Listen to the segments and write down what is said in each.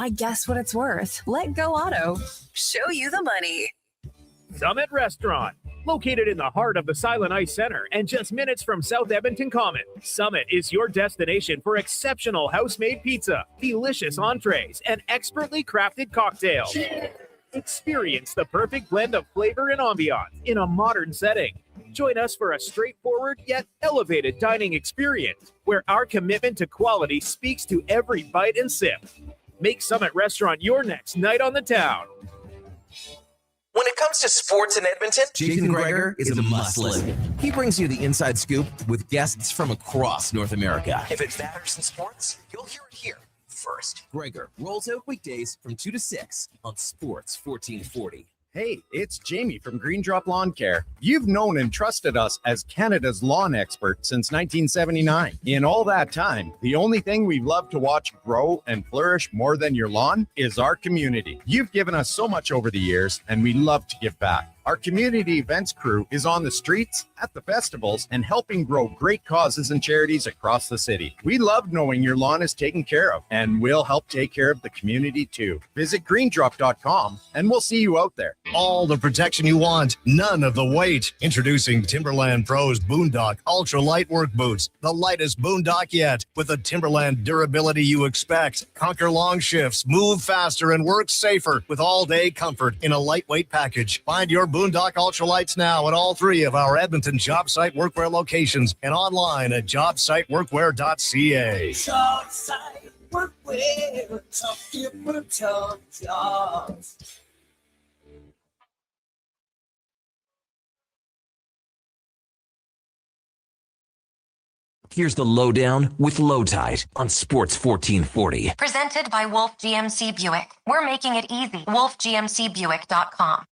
I guess what it's worth. Let Go Auto show you the money. Summit Restaurant. Located in the heart of the Silent Ice Center and just minutes from South Edmonton Common, Summit is your destination for exceptional house-made pizza, delicious entrees, and expertly crafted cocktails. Experience the perfect blend of flavor and ambiance in a modern setting. Join us for a straightforward yet elevated dining experience where our commitment to quality speaks to every bite and sip. Make Summit Restaurant your next night on the town. When it comes to sports in Edmonton, Declan Krueger is a must-listen. He brings you the inside scoop with guests from across North America. If it matters in sports, you'll hear it here first. Krueger rolls out weekdays from 2 to 6 on Sports 1440. Hey, it's Jamie from Green Drop Lawn Care. You've known and trusted us as Canada's lawn expert since 1979. In all that time, the only thing we've loved to watch grow and flourish more than your lawn is our community. You've given us so much over the years, and we love to give back. Our community events crew is on the streets, at the festivals, and helping grow great causes and charities across the city. We love knowing your lawn is taken care of, and we'll help take care of the community too. Visit greendrop.com, and we'll see you out there. All the protection you want, none of the weight. Introducing Timberland Pro's Boondock Ultra Light Work Boots, the lightest Boondock yet, with the Timberland durability you expect. Conquer long shifts, move faster, and work safer with all-day comfort in a lightweight package. Find your Boondock Ultralights now at all 3 of our Edmonton job site workwear locations and online at jobsiteworkwear.ca. Job site workwear, tough people, tough jobs. Here's the Lowdown with Lowetide on Sports 1440. Presented by Wolf GMC Buick. We're making it easy. WolfGMCBuick.com.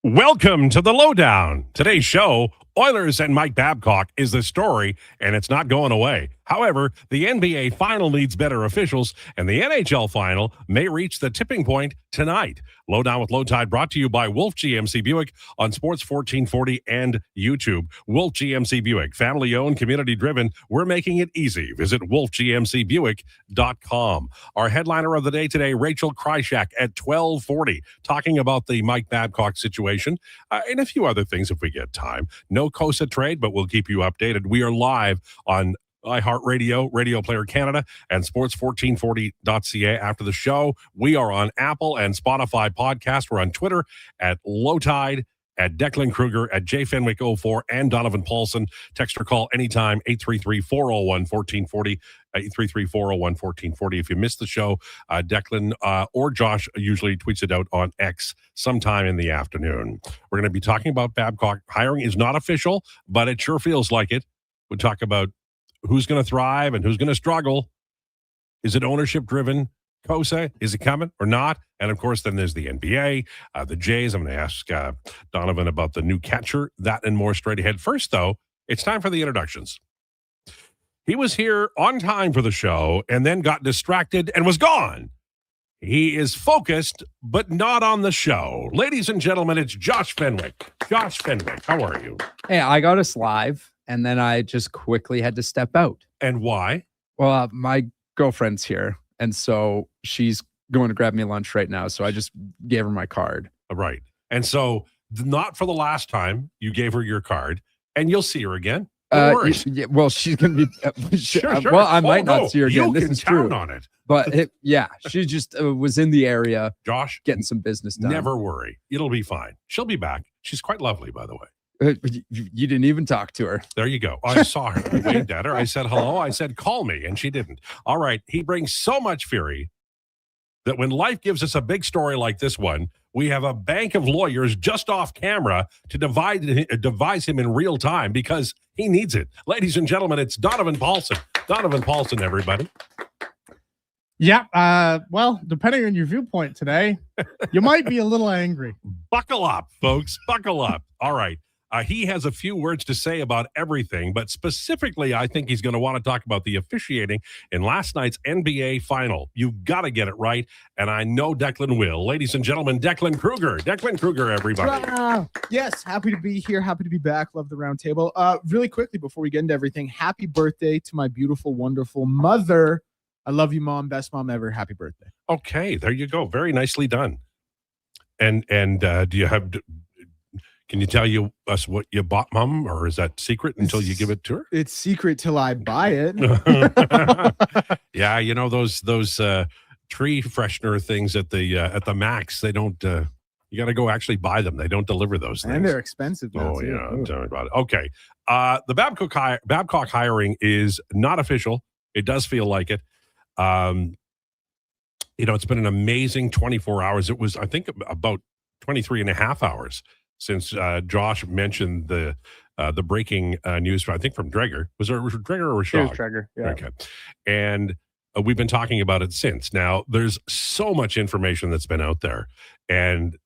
Welcome to the Lowdown. Today's show, Oilers and Mike Babcock is the story, and it's not going away. However, the NBA final needs better officials, and the NHL final may reach the tipping point tonight. Lowdown with Lowetide brought to you by Wolf GMC Buick on Sports 1440 and YouTube. Wolf GMC Buick, family-owned, community-driven. We're making it easy. Visit wolfgmcbuick.com. Our headliner of the day today, Rachel Krychak at 1240, talking about the Mike Babcock situation and a few other things if we get time. No COSA trade, but we'll keep you updated. We are live on iHeartRadio, Radio Player Canada, and sports1440.ca. After the show, we are on Apple and Spotify podcast. We're on Twitter at Lowetide, at Declan Krueger, at JFenwick04, and Donovan Paulson. Text or call anytime, 833-401-1440, 833-401-1440. If you missed the show, Declan or Josh usually tweets it out on X sometime in the afternoon. We're going to be talking about Babcock. Hiring is not official, but it sure feels like it. We'll talk about who's going to thrive and who's going to struggle. Is it ownership driven? COSA, is it coming or not? And of course, then there's the NBA, the Jays. I'm going to ask Donovan about the new catcher, that and more straight ahead. First, though, it's time for the introductions. He was here on time for the show and then got distracted and was gone. He is focused, but not on the show. Ladies and gentlemen, it's Josh Fenwick. Josh Fenwick, how are you? Hey, I got us live. And then I just quickly had to step out. And why? Well, my girlfriend's here. And so she's going to grab me lunch right now. So I just gave her my card. Right. And so not for the last time you gave her your card, and you'll see her again. Well, she's going to be. Sure. Well, I might not see her again. This is true. On it. But she just was in the area. Josh, getting some business done. Never worry. It'll be fine. She'll be back. She's quite lovely, by the way. You didn't even talk to her. There you go. I saw her. I waved at her. I said, hello. I said, call me. And she didn't. All right. He brings so much fury that when life gives us a big story like this one, we have a bank of lawyers just off camera to devise him in real time because he needs it. Ladies and gentlemen, it's Donovan Paulson. Donovan Paulson, everybody. Yeah. Well, depending on your viewpoint today, you might be a little angry. Buckle up, folks. Buckle up. All right. He has a few words to say about everything, but specifically, I think he's going to want to talk about the officiating in last night's NBA final. You've got to get it right, and I know Declan will. Ladies and gentlemen, Declan Krueger. Declan Krueger, everybody. Yes, happy to be here. Happy to be back. Love the round table. Really quickly, before we get into everything, happy birthday to my beautiful, wonderful mother. I love you, Mom. Best mom ever. Happy birthday. Okay, there you go. Very nicely done. And do you have... Can you tell us what you bought, Mom, or is that secret until you give it to her? It's secret till I buy it. Yeah, you know those tree freshener things at the Max. They don't. You got to go actually buy them. They don't deliver those things, and they're expensive. Oh yeah, tell me about it. Okay, the Babcock hiring is not official. It does feel like it. It's been an amazing 24 hours. It was, I think, about 23 and a half hours since Josh mentioned the breaking news, I think from Dreger. Was it Dreger or Shaw? It was Dreger, yeah. Okay. And we've been talking about it since. Now, there's so much information that's been out there. And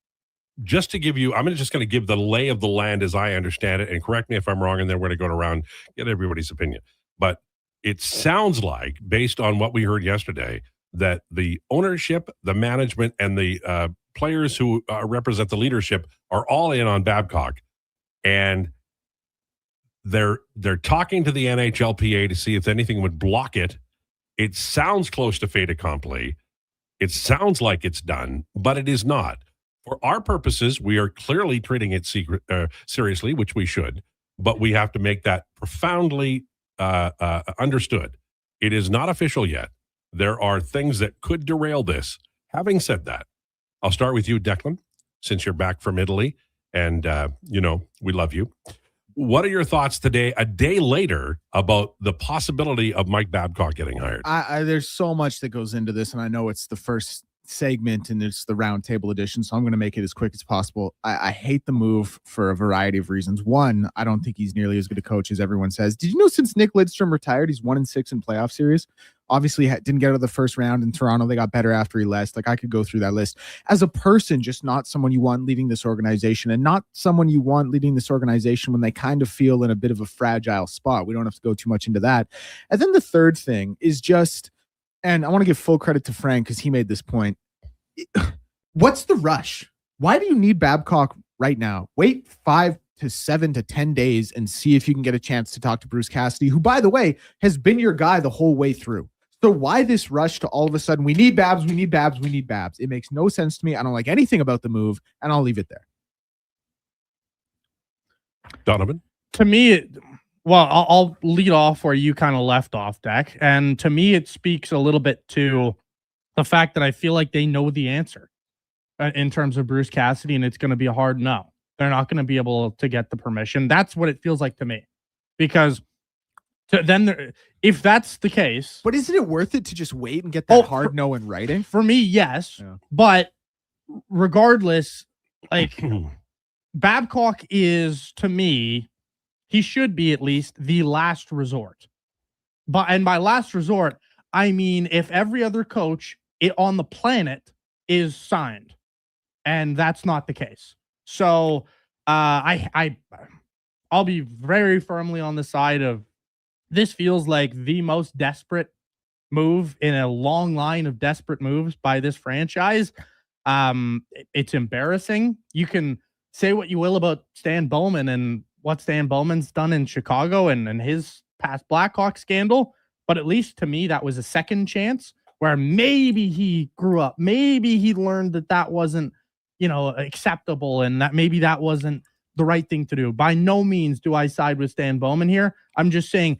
just to give you, I'm just going to give the lay of the land as I understand it, and correct me if I'm wrong, and then we're going to go around, get everybody's opinion. But it sounds like, based on what we heard yesterday, that the ownership, the management, and the players who represent the leadership are all in on Babcock, and they're talking to the NHLPA to see if anything would block it. It sounds close to fait accompli. It sounds like it's done, but it is not. For our purposes, we are clearly treating it seriously, which we should, but we have to make that profoundly understood. It is not official yet. There are things that could derail this. Having said that, I'll start with you, Declan, since you're back from Italy, and, we love you. What are your thoughts today, a day later, about the possibility of Mike Babcock getting hired? There's so much that goes into this, and I know it's the first segment and it's the round table edition, so I'm going to make it as quick as possible. I hate the move for a variety of reasons. One, I don't think he's nearly as good a coach as everyone says. Did you know since Nick Lidstrom retired, he's 1-6 in playoff series? Obviously didn't get out of the first round in Toronto. They got better after he left. Like, I could go through that list. As a person, just not someone you want leading this organization, and not someone you want leading this organization when they kind of feel in a bit of a fragile spot. We don't have to go too much into that. And then the third thing is just, and I want to give full credit to Frank because he made this point. What's the rush? Why do you need Babcock right now? Wait 5 to 7 to 10 days and see if you can get a chance to talk to Bruce Cassidy, who, by the way, has been your guy the whole way through. So why this rush to all of a sudden, we need Babs, we need Babs, we need Babs? It makes no sense to me. I don't like anything about the move, and I'll leave it there. Donovan? To me, I'll lead off where you kind of left off, Dak. And to me, it speaks a little bit to the fact that I feel like they know the answer in terms of Bruce Cassidy, and it's going to be a hard no. They're not going to be able to get the permission. That's what it feels like to me. Because if that's the case... But isn't it worth it to just wait and get that hard no in writing? For me, yes. Yeah. But regardless, like, Babcock is, to me, he should be at least the last resort. And by last resort, I mean if every other coach on the planet is signed. And that's not the case. So I'll be very firmly on the side of this feels like the most desperate move in a long line of desperate moves by this franchise. It's embarrassing. You can say what you will about Stan Bowman and what Stan Bowman's done in Chicago and his past Blackhawk scandal, but at least to me, that was a second chance where maybe he grew up. Maybe he learned that wasn't, acceptable, and that maybe that wasn't the right thing to do. By no means do I side with Stan Bowman here. I'm just saying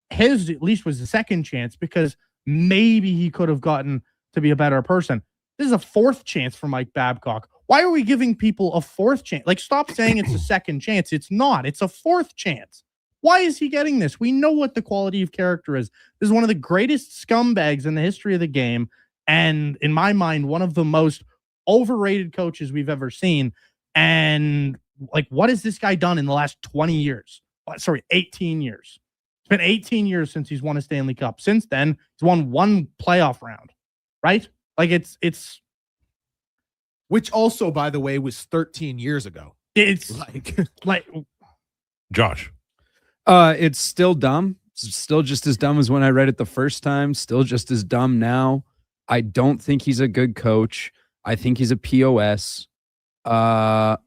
his at least was a second chance because maybe he could have gotten to be a better person. This is a fourth chance for Mike Babcock. Why are we giving people a fourth chance? Like, stop saying it's a second chance. It's not. It's a fourth chance. Why is he getting this? We know what the quality of character is. This is one of the greatest scumbags in the history of the game. And in my mind, one of the most overrated coaches we've ever seen. And like, what has this guy done in the last 20 years? 18 years. It's been 18 years since he's won a Stanley Cup. Since then, he's won one playoff round. right? Like it's which also, by the way, was 13 years ago. It's like Josh. It's still dumb. It's still just as dumb as when I read it the first time. Still just as dumb now. I don't think he's a good coach. I think he's a POS. Yeah,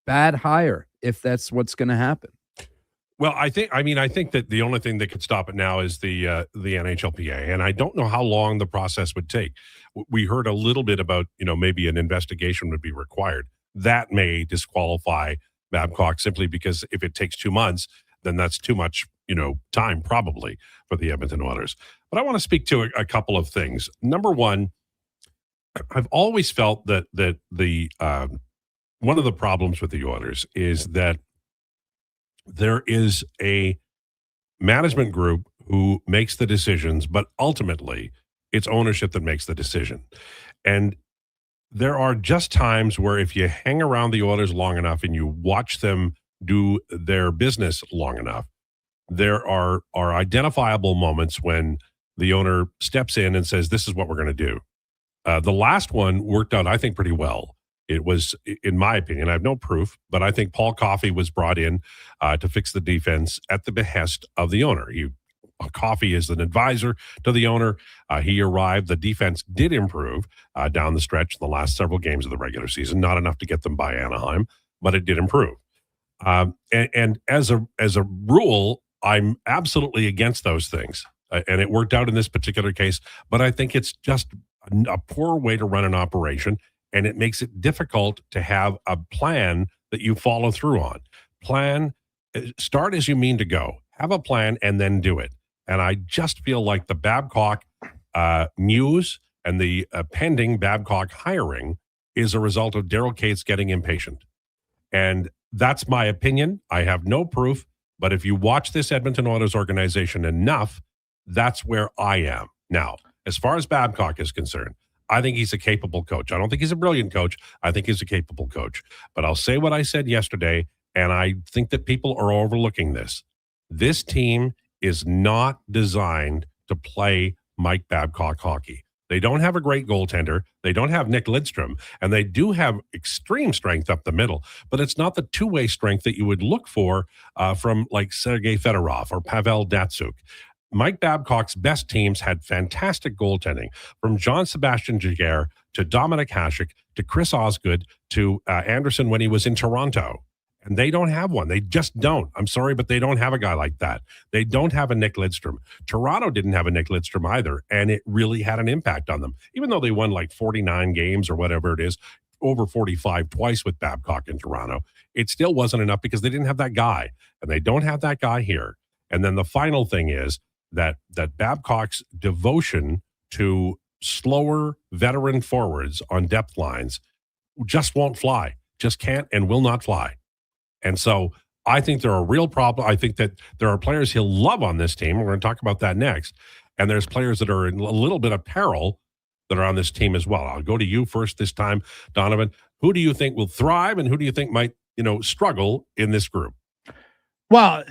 bad hire if that's what's going to happen. Well, I think that the only thing that could stop it now is the NHLPA, and I don't know how long the process would take. We heard a little bit about, maybe an investigation would be required. That may disqualify Babcock simply because if it takes 2 months, then that's too much, time probably for the Edmonton Oilers. But I want to speak to a couple of things. Number one, I've always felt that the one of the problems with the Oilers is that there is a management group who makes the decisions, but ultimately it's ownership that makes the decision. And there are just times where if you hang around the Oilers long enough and you watch them do their business long enough, there are identifiable moments when the owner steps in and says, this is what we're going to do. The last one worked out, I think, pretty well. It was, in my opinion, I have no proof, but I think Paul Coffey was brought in to fix the defense at the behest of the owner. Coffey is an advisor to the owner. He arrived. The defense did improve down the stretch in the last several games of the regular season. Not enough to get them by Anaheim, but it did improve. And as a rule, I'm absolutely against those things. And it worked out in this particular case, but I think it's just a poor way to run an operation, and it makes it difficult to have a plan that you follow through on. Start as you mean to go. Have a plan and then do it. And I just feel like the Babcock news and the pending Babcock hiring is a result of Daryl Cates getting impatient. And that's my opinion. I have no proof, but if you watch this Edmonton Oilers organization enough, that's where I am. Now, as far as Babcock is concerned, I think he's a capable coach. I don't think he's a brilliant coach. I think he's a capable coach. But I'll say what I said yesterday, and I think that people are overlooking this. This team is not designed to play Mike Babcock hockey. They don't have a great goaltender. They don't have Nick Lidstrom, and they do have extreme strength up the middle, but it's not the two-way strength that you would look for from like Sergei Fedorov or Pavel Datsyuk. Mike Babcock's best teams had fantastic goaltending, from Jean-Sébastien Giguère to Dominic Hasek to Chris Osgood to Anderson when he was in Toronto. And they don't have one. They just don't. I'm sorry, but they don't have a guy like that. They don't have a Nick Lidstrom. Toronto didn't have a Nick Lidstrom either, and it really had an impact on them. Even though they won like 49 games or whatever it is, over 45 twice with Babcock in Toronto, it still wasn't enough because they didn't have that guy, and they don't have that guy here. And then the final thing is that Babcock's devotion to slower veteran forwards on depth lines just won't fly, just can't and will not fly. And so I think there are a real problem. I think that there are players he'll love on this team. We're going to talk about that next. And there's players that are in a little bit of peril that are on this team as well. I'll go to you first this time, Donovan. Who do you think will thrive and who do you think might, struggle in this group? Well,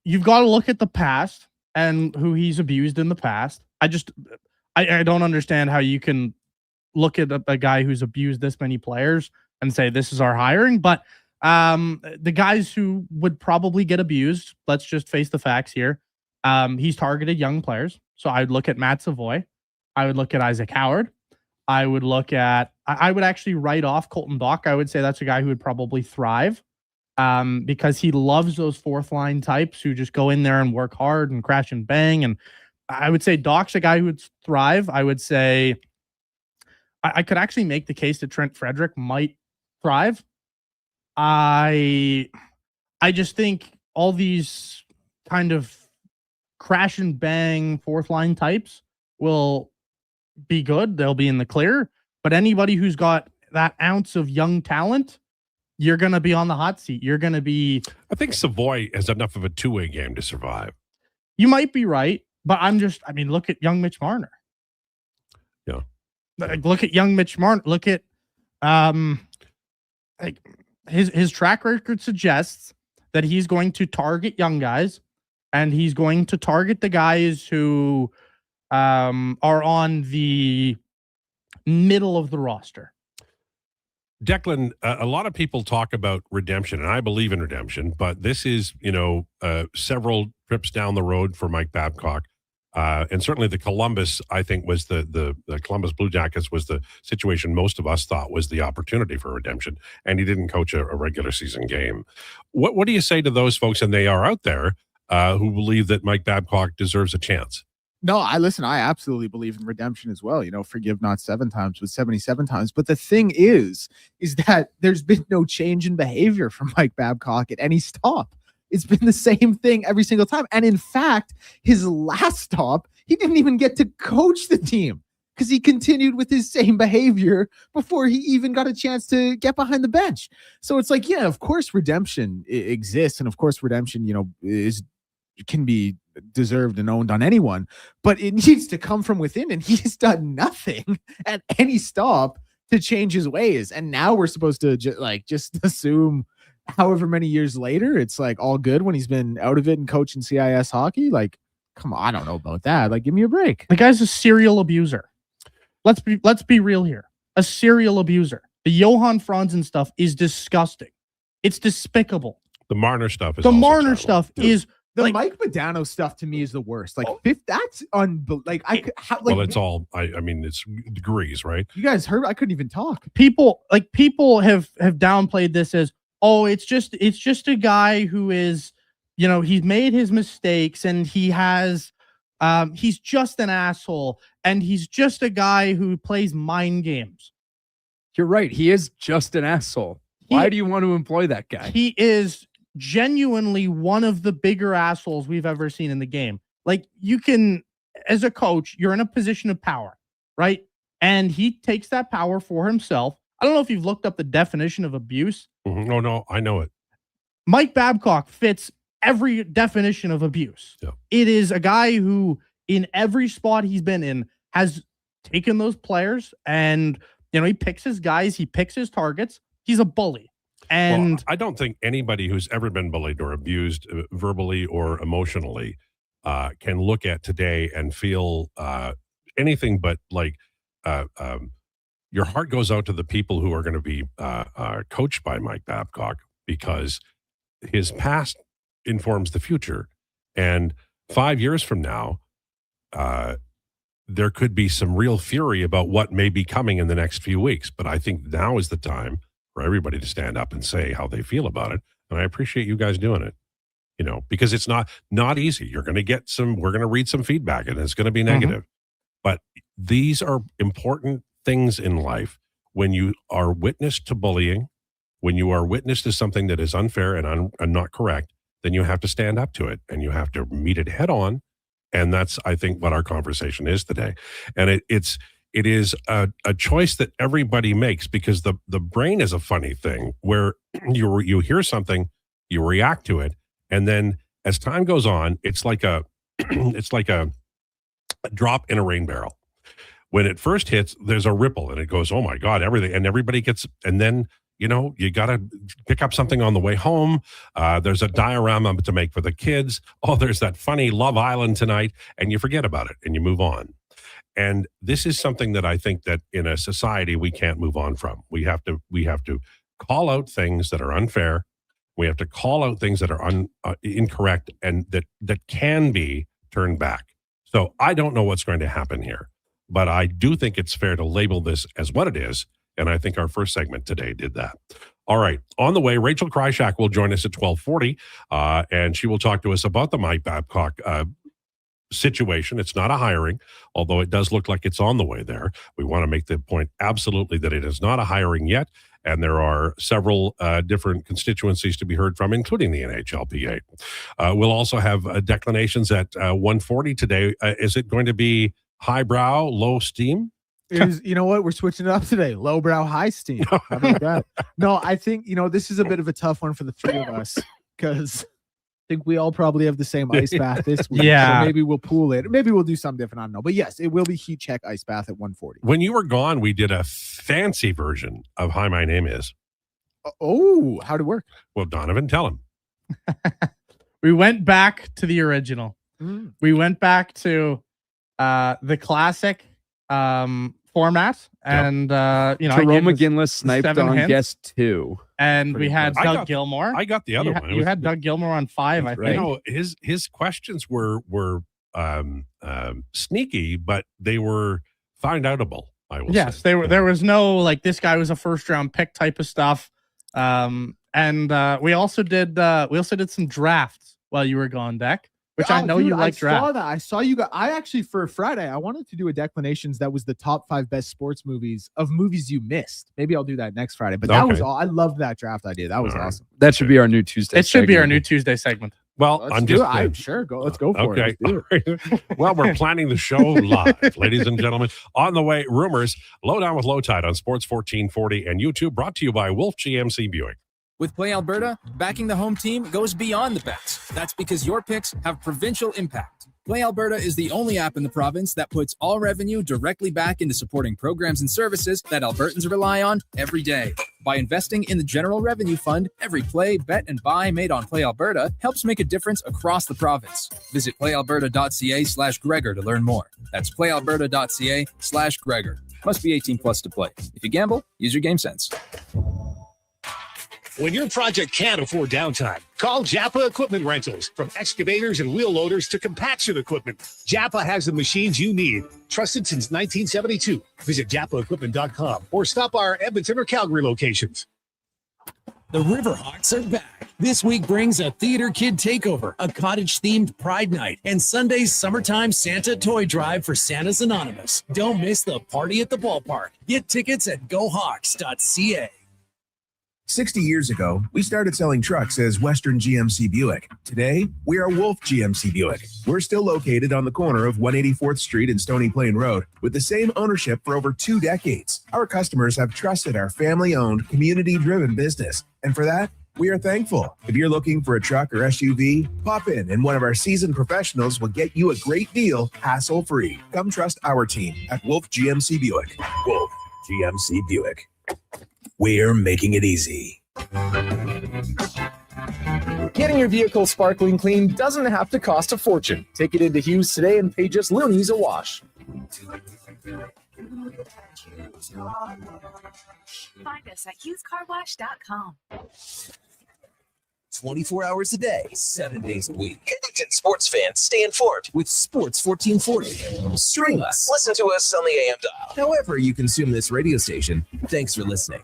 you've got to look at the past and who he's abused in the past. I don't understand how you can look at a guy who's abused this many players and say this is our hiring, but the guys who would probably get abused, let's just face the facts here. He's targeted young players. So I would look at Matt Savoy. I would look at Isaac Howard. I would actually write off Colton Dach. I would say that's a guy who would probably thrive because he loves those fourth line types who just go in there and work hard and crash and bang. And I would say Dach's a guy who would thrive. I would say I could actually make the case that Trent Frederick might thrive. I just think all these kind of crash and bang fourth line types will be good. They'll be in the clear. But anybody who's got that ounce of young talent, you're going to be on the hot seat. You're going to be... I think Savoy has enough of a two-way game to survive. You might be right, but look at young Mitch Marner. Yeah. Look at young Mitch Marner. Look at... His track record suggests that he's going to target young guys and he's going to target the guys who are on the middle of the roster. Declan, a lot of people talk about redemption, and I believe in redemption, but this is, several trips down the road for Mike Babcock. And certainly the Columbus, I think, was the Columbus Blue Jackets was the situation most of us thought was the opportunity for redemption, and he didn't coach a regular season game. What do you say to those folks, and they are out there, who believe that Mike Babcock deserves a chance? No, I absolutely believe in redemption as well. Forgive not 7 times, but 77 times. But the thing is that there's been no change in behavior from Mike Babcock at any stop. It's been the same thing every single time. And in fact, his last stop, he didn't even get to coach the team because he continued with his same behavior before he even got a chance to get behind the bench. So it's like, yeah, of course redemption exists. And of course redemption, can be deserved and owned on anyone, but it needs to come from within, and he's done nothing at any stop to change his ways. And now we're supposed to just assume however many years later it's like all good when he's been out of it and coaching CIS hockey. Like, come on, I don't know about that. Like, give me a break. The guy's a serial abuser. Let's be real here. A serial abuser. The Johan Franzen stuff is disgusting. It's despicable. The Marner stuff is the Marner stuff is the Mike Modano stuff to me is the worst. Like, that's unbelievable. Well, it's all. I mean, it's degrees, right? You guys heard? I couldn't even talk. People have downplayed this as, oh, it's just a guy who is, he's made his mistakes and he has, he's just an asshole and he's just a guy who plays mind games. You're right. He is just an asshole. Why do you want to employ that guy? He is genuinely one of the bigger assholes we've ever seen in the game. Like, you can, as a coach, you're in a position of power, right? And he takes that power for himself. I don't know if you've looked up the definition of abuse. Mm-hmm. Oh, no, I know it. Mike Babcock fits every definition of abuse. Yeah. It is a guy who, in every spot he's been in, has taken those players and, he picks his guys, he picks his targets. He's a bully. And I don't think anybody who's ever been bullied or abused verbally or emotionally can look at today and feel anything but like your heart goes out to the people who are going to be coached by Mike Babcock, because his past informs the future. And 5 years from now, there could be some real fury about what may be coming in the next few weeks. But I think now is the time for everybody to stand up and say how they feel about it. And I appreciate you guys doing it, because it's not easy. We're going to read some feedback and it's going to be negative. But these are important things in life. When you are witness to bullying, when you are witness to something that is unfair and not correct, then you have to stand up to it and you have to meet it head on. And that's, I think, what our conversation is today. And it is a choice that everybody makes, because the brain is a funny thing where you hear something, you react to it, and then as time goes on, it's like a drop in a rain barrel. When it first hits, there's a ripple and it goes, oh my God, everything, and everybody gets, and then you got to pick up something on the way home. There's a diorama to make for the kids. Oh, there's that funny Love Island tonight, and you forget about it and you move on. And this is something that I think that in a society we can't move on from. We have to call out things that are unfair. We have to call out things that are incorrect and that can be turned back. So I don't know what's going to happen here, but I do think it's fair to label this as what it is. And I think our first segment today did that. All right. On the way, Rachel Krychak will join us at 12:40, and she will talk to us about the Mike Babcock situation. It's not a hiring, although it does look like it's on the way there. We want to make the point absolutely that it is not a hiring yet, and there are several different constituencies to be heard from, including the NHLPA. We'll also have declinations at 1:40 today. Is it going to be highbrow, low steam? You know what? We're switching it up today. Lowbrow, high steam. How about that? No, I think, this is a bit of a tough one for the three of us, because I think we all probably have the same ice bath this week. Yeah. So maybe we'll pool it. Maybe we'll do something different. I don't know. But yes, it will be heat check ice bath at 1:40. When you were gone, we did a fancy version of Hi, My Name Is. Oh, how'd it work? Well, Donovan, tell him. We went back to the original. We went back to the classic format, and Jerome McGinless sniped 7 on hints. guest 2. And we had I Doug got- Gilmore. I got the other one. It You was- had Doug Gilmore on 5, I think. You know, his questions were sneaky, but they were find outable. I will Yes, say. there was no like this guy was a first round pick type of stuff. And we also did some drafts while you were gone, Deck, which I know you like I draft. saw that. I saw you got. I actually for Friday I wanted to do a declinations that was the top 5 best sports movies you missed. Maybe I'll do that next Friday. But that was Okay. all. I loved that draft idea. That was All right. awesome. That should be our new Tuesday. It should be our segment. new Tuesday segment. Well, Let's I'm do just it. I'm sure. Go. Let's go for okay. it. Let's do it. Well, we're planning the show live, ladies and gentlemen. On the way, rumors. Lowdown with Lowetide on Sports 1440 and YouTube. Brought to you by Wolf GMC Buick. With Play Alberta, backing the home team goes beyond the bets. That's because your picks have provincial impact. Play Alberta is the only app in the province that puts all revenue directly back into supporting programs and services that Albertans rely on every day. By investing in the General Revenue Fund, every play, bet, and buy made on Play Alberta helps make a difference across the province. Visit playalberta.ca/Gregor to learn more. That's playalberta.ca/Gregor. Must be 18 plus to play. If you gamble, use your game sense. When your project can't afford downtime, call Japa Equipment Rentals. From excavators and wheel loaders to compaction equipment, Japa has the machines you need. Trusted since 1972. Visit japaequipment.com or stop our Edmonton or Calgary locations. The Riverhawks are back. This week brings a theater kid takeover, a cottage-themed Pride Night, and Sunday's summertime Santa toy drive for Santa's Anonymous. Don't miss the party at the ballpark. Get tickets at gohawks.ca. 60 years ago, we started selling trucks as Western GMC Buick. Today, we are Wolf GMC Buick. We're still located on the corner of 184th Street and Stony Plain Road with the same ownership for over 2 decades. Our customers have trusted our family-owned, community-driven business. And for that, we are thankful. If you're looking for a truck or SUV, pop in and one of our seasoned professionals will get you a great deal, hassle-free. Come trust our team at Wolf GMC Buick. Wolf GMC Buick. We're making it easy. Getting your vehicle sparkling clean doesn't have to cost a fortune. Take it into Hughes today and pay just loonies a wash. Find us at HughesCarWash.com. 24 hours a day, 7 days a week. Edmonton sports fans, stay informed with Sports 1440. Stream us. Listen to us on the AM dial. However you consume this radio station, thanks for listening.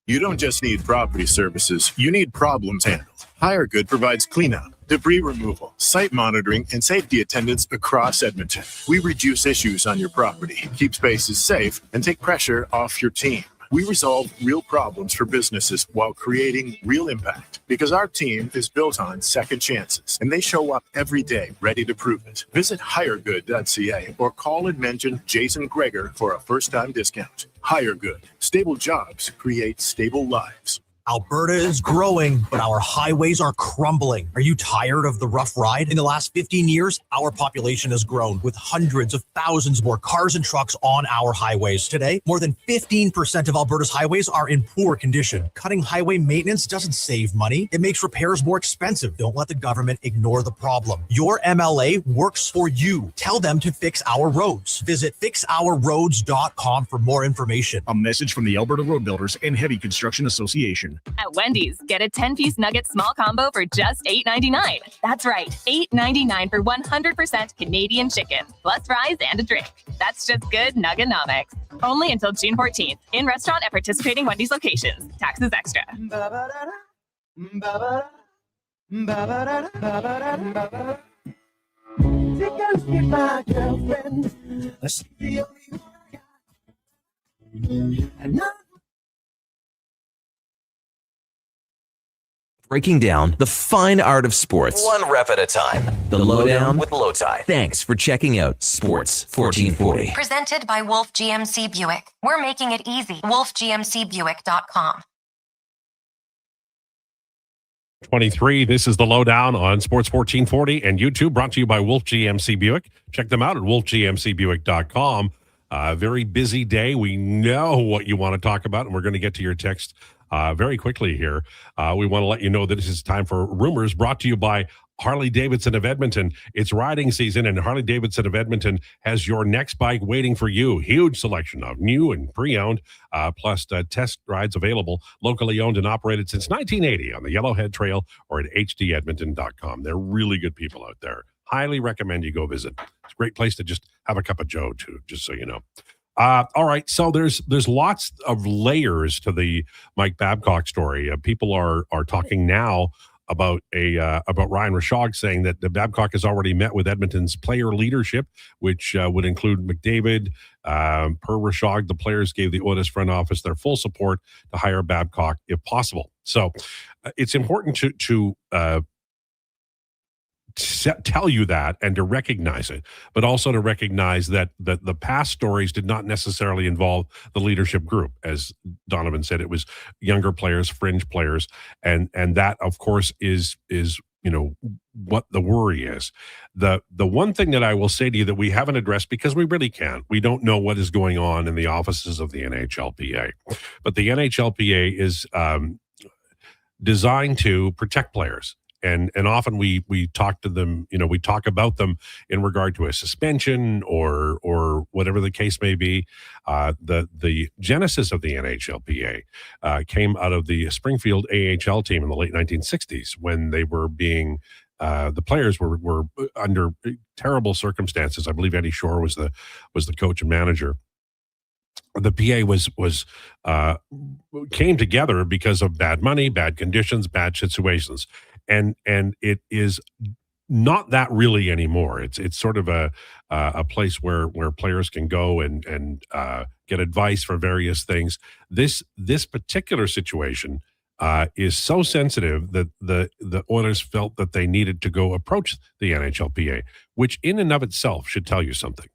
You don't just need property services, you need problems handled. HireGood provides cleanup, debris removal, site monitoring, and safety attendance across Edmonton. We reduce issues on your property, keep spaces safe, and take pressure off your team. We resolve real problems for businesses while creating real impact because our team is built on second chances and they show up every day ready to prove it. Visit hiregood.ca or call and mention Jason Krueger for a first-time discount. HireGood. Stable jobs create stable lives. Alberta is growing, but our highways are crumbling. Are you tired of the rough ride? In the last 15 years, our population has grown with hundreds of thousands more cars and trucks on our highways. Today, more than 15% of Alberta's highways are in poor condition. Cutting highway maintenance doesn't save money. It makes repairs more expensive. Don't let the government ignore the problem. Your MLA works for you. Tell them to fix our roads. Visit fixourroads.com for more information. A message from the Alberta Road Builders and Heavy Construction Association. At Wendy's, get a 10-piece nugget small combo for just $8.99. That's right, $8.99 for 100% Canadian chicken, plus fries and a drink. That's just good nuggenomics. Only until June 14th. In restaurant at participating Wendy's locations. Taxes extra. My girlfriend, she's the only one I got. And Breaking down the fine art of sports, one rep at a time. The Lowdown with Lowetide. Thanks for checking out Sports 1440. Presented by Wolf GMC Buick. We're making it easy. WolfGMCBuick.com. 23. This is the Lowdown on Sports 1440 and YouTube, brought to you by Wolf GMC Buick. Check them out at wolfgmcbuick.com. Very busy day. We know what you want to talk about, and we're going to get to your text very quickly here. We want to let you know that this is time for Rumors, brought to you by Harley Davidson of Edmonton. It's riding season, and Harley Davidson of Edmonton has your next bike waiting for you. Huge selection of new and pre-owned, plus test rides available, locally owned and operated since 1980 on the Yellowhead Trail or at hdedmonton.com. They're really good people out there. Highly recommend you go visit. It's a great place to just have a cup of joe, too, just so you know. All right, so there's lots of layers to the Mike Babcock story. People are talking now about Ryan Rishaug saying that the Babcock has already met with Edmonton's player leadership, which would include McDavid. Per Rishaug, the players gave the Oilers front office their full support to hire Babcock if possible. So it's important to tell you that and to recognize it, but also to recognize that the past stories did not necessarily involve the leadership group. As Donovan said, it was younger players, fringe players, and that of course is what the worry is. The one thing that I will say to you that we haven't addressed, because we really can't, we don't know what is going on in the offices of the NHLPA, but the NHLPA is designed to protect players. And often we talk to them, we talk about them in regard to a suspension or whatever the case may be. The genesis of the NHLPA came out of the Springfield AHL team in the late 1960s when they were being the players were under terrible circumstances. I believe Eddie Shore was the coach and manager. The PA came together because of bad money, bad conditions, bad situations. And it is not that really anymore. It's sort of a place where players can go and get advice for various things. This particular situation is so sensitive that the Oilers felt that they needed to go approach the NHLPA, which in and of itself should tell you something.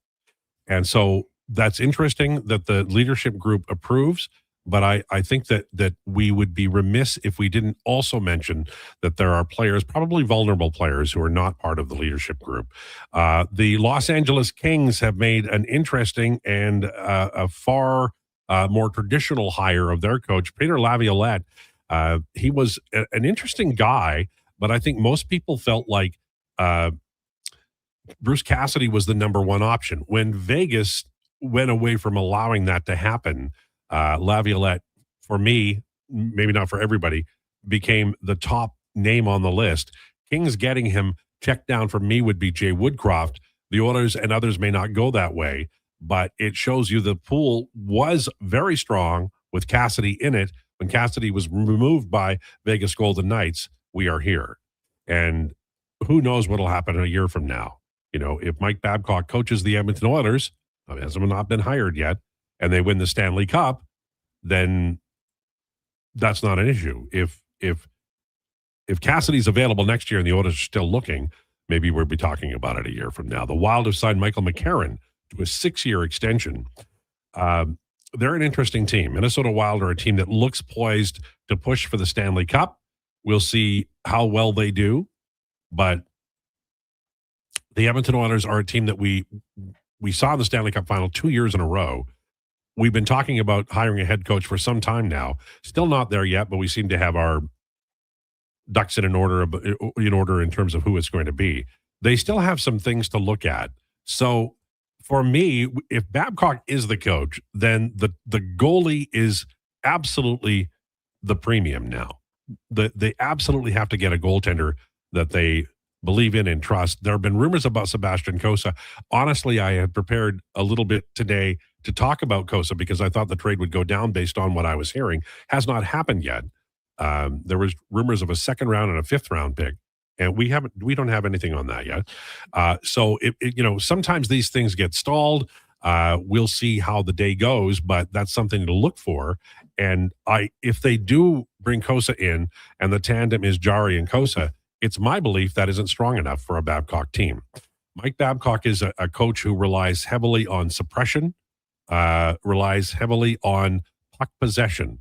And so that's interesting that the leadership group approves. But I think that we would be remiss if we didn't also mention that there are players, probably vulnerable players, who are not part of the leadership group. The Los Angeles Kings have made an interesting and a far more traditional hire of their coach, Peter Laviolette. He was an interesting guy, but I think most people felt like Bruce Cassidy was the number one option. When Vegas went away from allowing that to happen, Laviolette, for me, maybe not for everybody, became the top name on the list. Kings getting him checked down for me would be Jay Woodcroft. The Oilers and others may not go that way, but it shows you the pool was very strong with Cassidy in it. When Cassidy was removed by Vegas Golden Knights, we are here. And who knows what will happen a year from now. If Mike Babcock coaches the Edmonton Oilers, hasn't not been hired yet, and they win the Stanley Cup, then that's not an issue. If Cassidy's available next year and the Oilers are still looking, maybe we'll be talking about it a year from now. The Wild have signed Michael McCarron to a 6-year extension. They're an interesting team. Minnesota Wild are a team that looks poised to push for the Stanley Cup. We'll see how well they do, but the Edmonton Oilers are a team that we saw the Stanley Cup final 2 years in a row. We've been talking about hiring a head coach for some time now. Still not there yet, but we seem to have our ducks in order in terms of who it's going to be. They still have some things to look at. So for me, if Babcock is the coach, then the goalie is absolutely the premium now. They absolutely have to get a goaltender that they believe in and trust. There have been rumors about Sebastian Cossa. Honestly, I had prepared a little bit today to talk about Cossa because I thought the trade would go down based on what I was hearing. Has not happened yet. There was rumors of a 2nd round and a 5th round pick, and we don't have anything on that yet. So sometimes these things get stalled. We'll see how the day goes, but that's something to look for. And if they do bring Cossa in and the tandem is Jari and Cossa, it's my belief that isn't strong enough for a Babcock team. Mike Babcock is a coach who relies heavily on suppression, relies heavily on puck possession.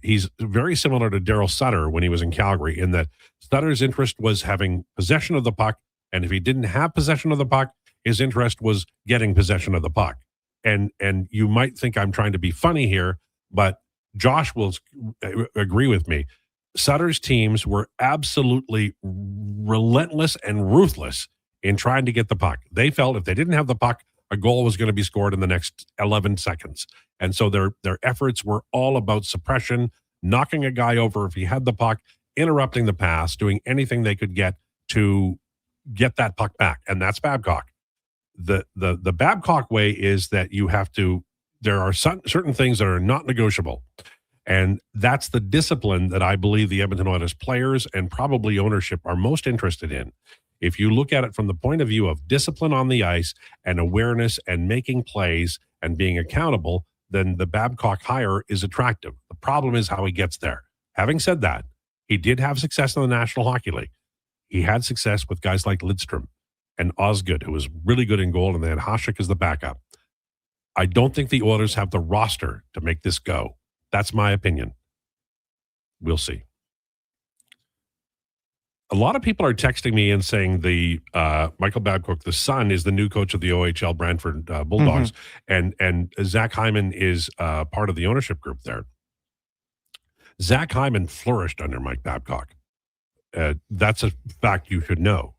He's very similar to Darryl Sutter when he was in Calgary, in that Sutter's interest was having possession of the puck, and if he didn't have possession of the puck, his interest was getting possession of the puck. And you might think I'm trying to be funny here, but Josh will agree with me. Sutter's teams were absolutely relentless and ruthless in trying to get the puck. They felt if they didn't have the puck, a goal was going to be scored in the next 11 seconds. And so their efforts were all about suppression, knocking a guy over if he had the puck, interrupting the pass, doing anything they could get to get that puck back. And that's Babcock. The Babcock way is that you have to, there are certain things that are not negotiable. And that's the discipline that I believe the Edmonton Oilers players and probably ownership are most interested in. If you look at it from the point of view of discipline on the ice and awareness and making plays and being accountable, then the Babcock hire is attractive. The problem is how he gets there. Having said that, he did have success in the National Hockey League. He had success with guys like Lidstrom and Osgood, who was really good in goal, and they had Hasek as the backup. I don't think the Oilers have the roster to make this go. That's my opinion. We'll see. A lot of people are texting me and saying the Michael Babcock, the son, is the new coach of the OHL Brantford Bulldogs, and Zach Hyman is part of the ownership group there. Zach Hyman flourished under Mike Babcock. That's a fact you should know.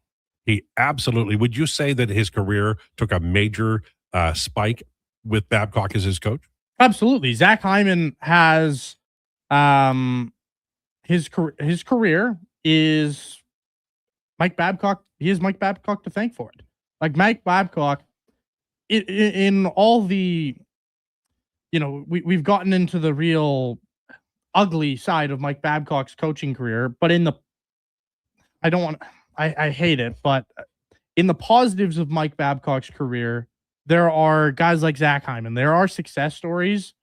He absolutely. Would you say that his career took a major spike with Babcock as his coach? Absolutely. Zach Hyman has his career is Mike Babcock. He has Mike Babcock to thank for it. Like Mike Babcock, in all the, we've gotten into the real ugly side of Mike Babcock's coaching career, but I hate it, but in the positives of Mike Babcock's career, there are guys like Zach Hyman. There are success stories,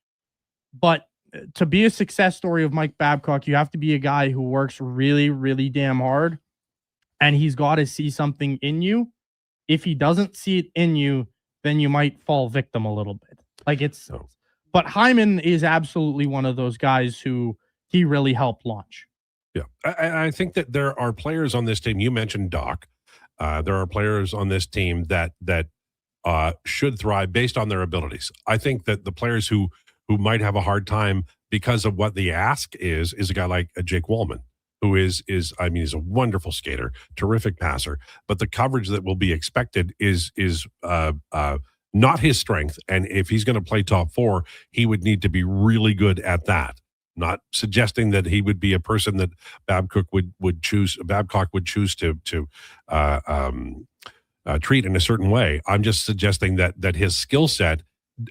but to be a success story of Mike Babcock, you have to be a guy who works really, really damn hard, and he's got to see something in you. If he doesn't see it in you, then you might fall victim a little bit. But Hyman is absolutely one of those guys who he really helped launch. Yeah, I think that there are players on this team. You mentioned Doc. There are players on this team that should thrive based on their abilities. I think that the players who might have a hard time because of what the ask is a guy like Jake Wallman, who is he's a wonderful skater, terrific passer, but the coverage that will be expected is not his strength. And if he's going to play top four, he would need to be really good at that. Not suggesting that he would be a person that Babcock would choose to treat in a certain way. I'm just suggesting that his skill set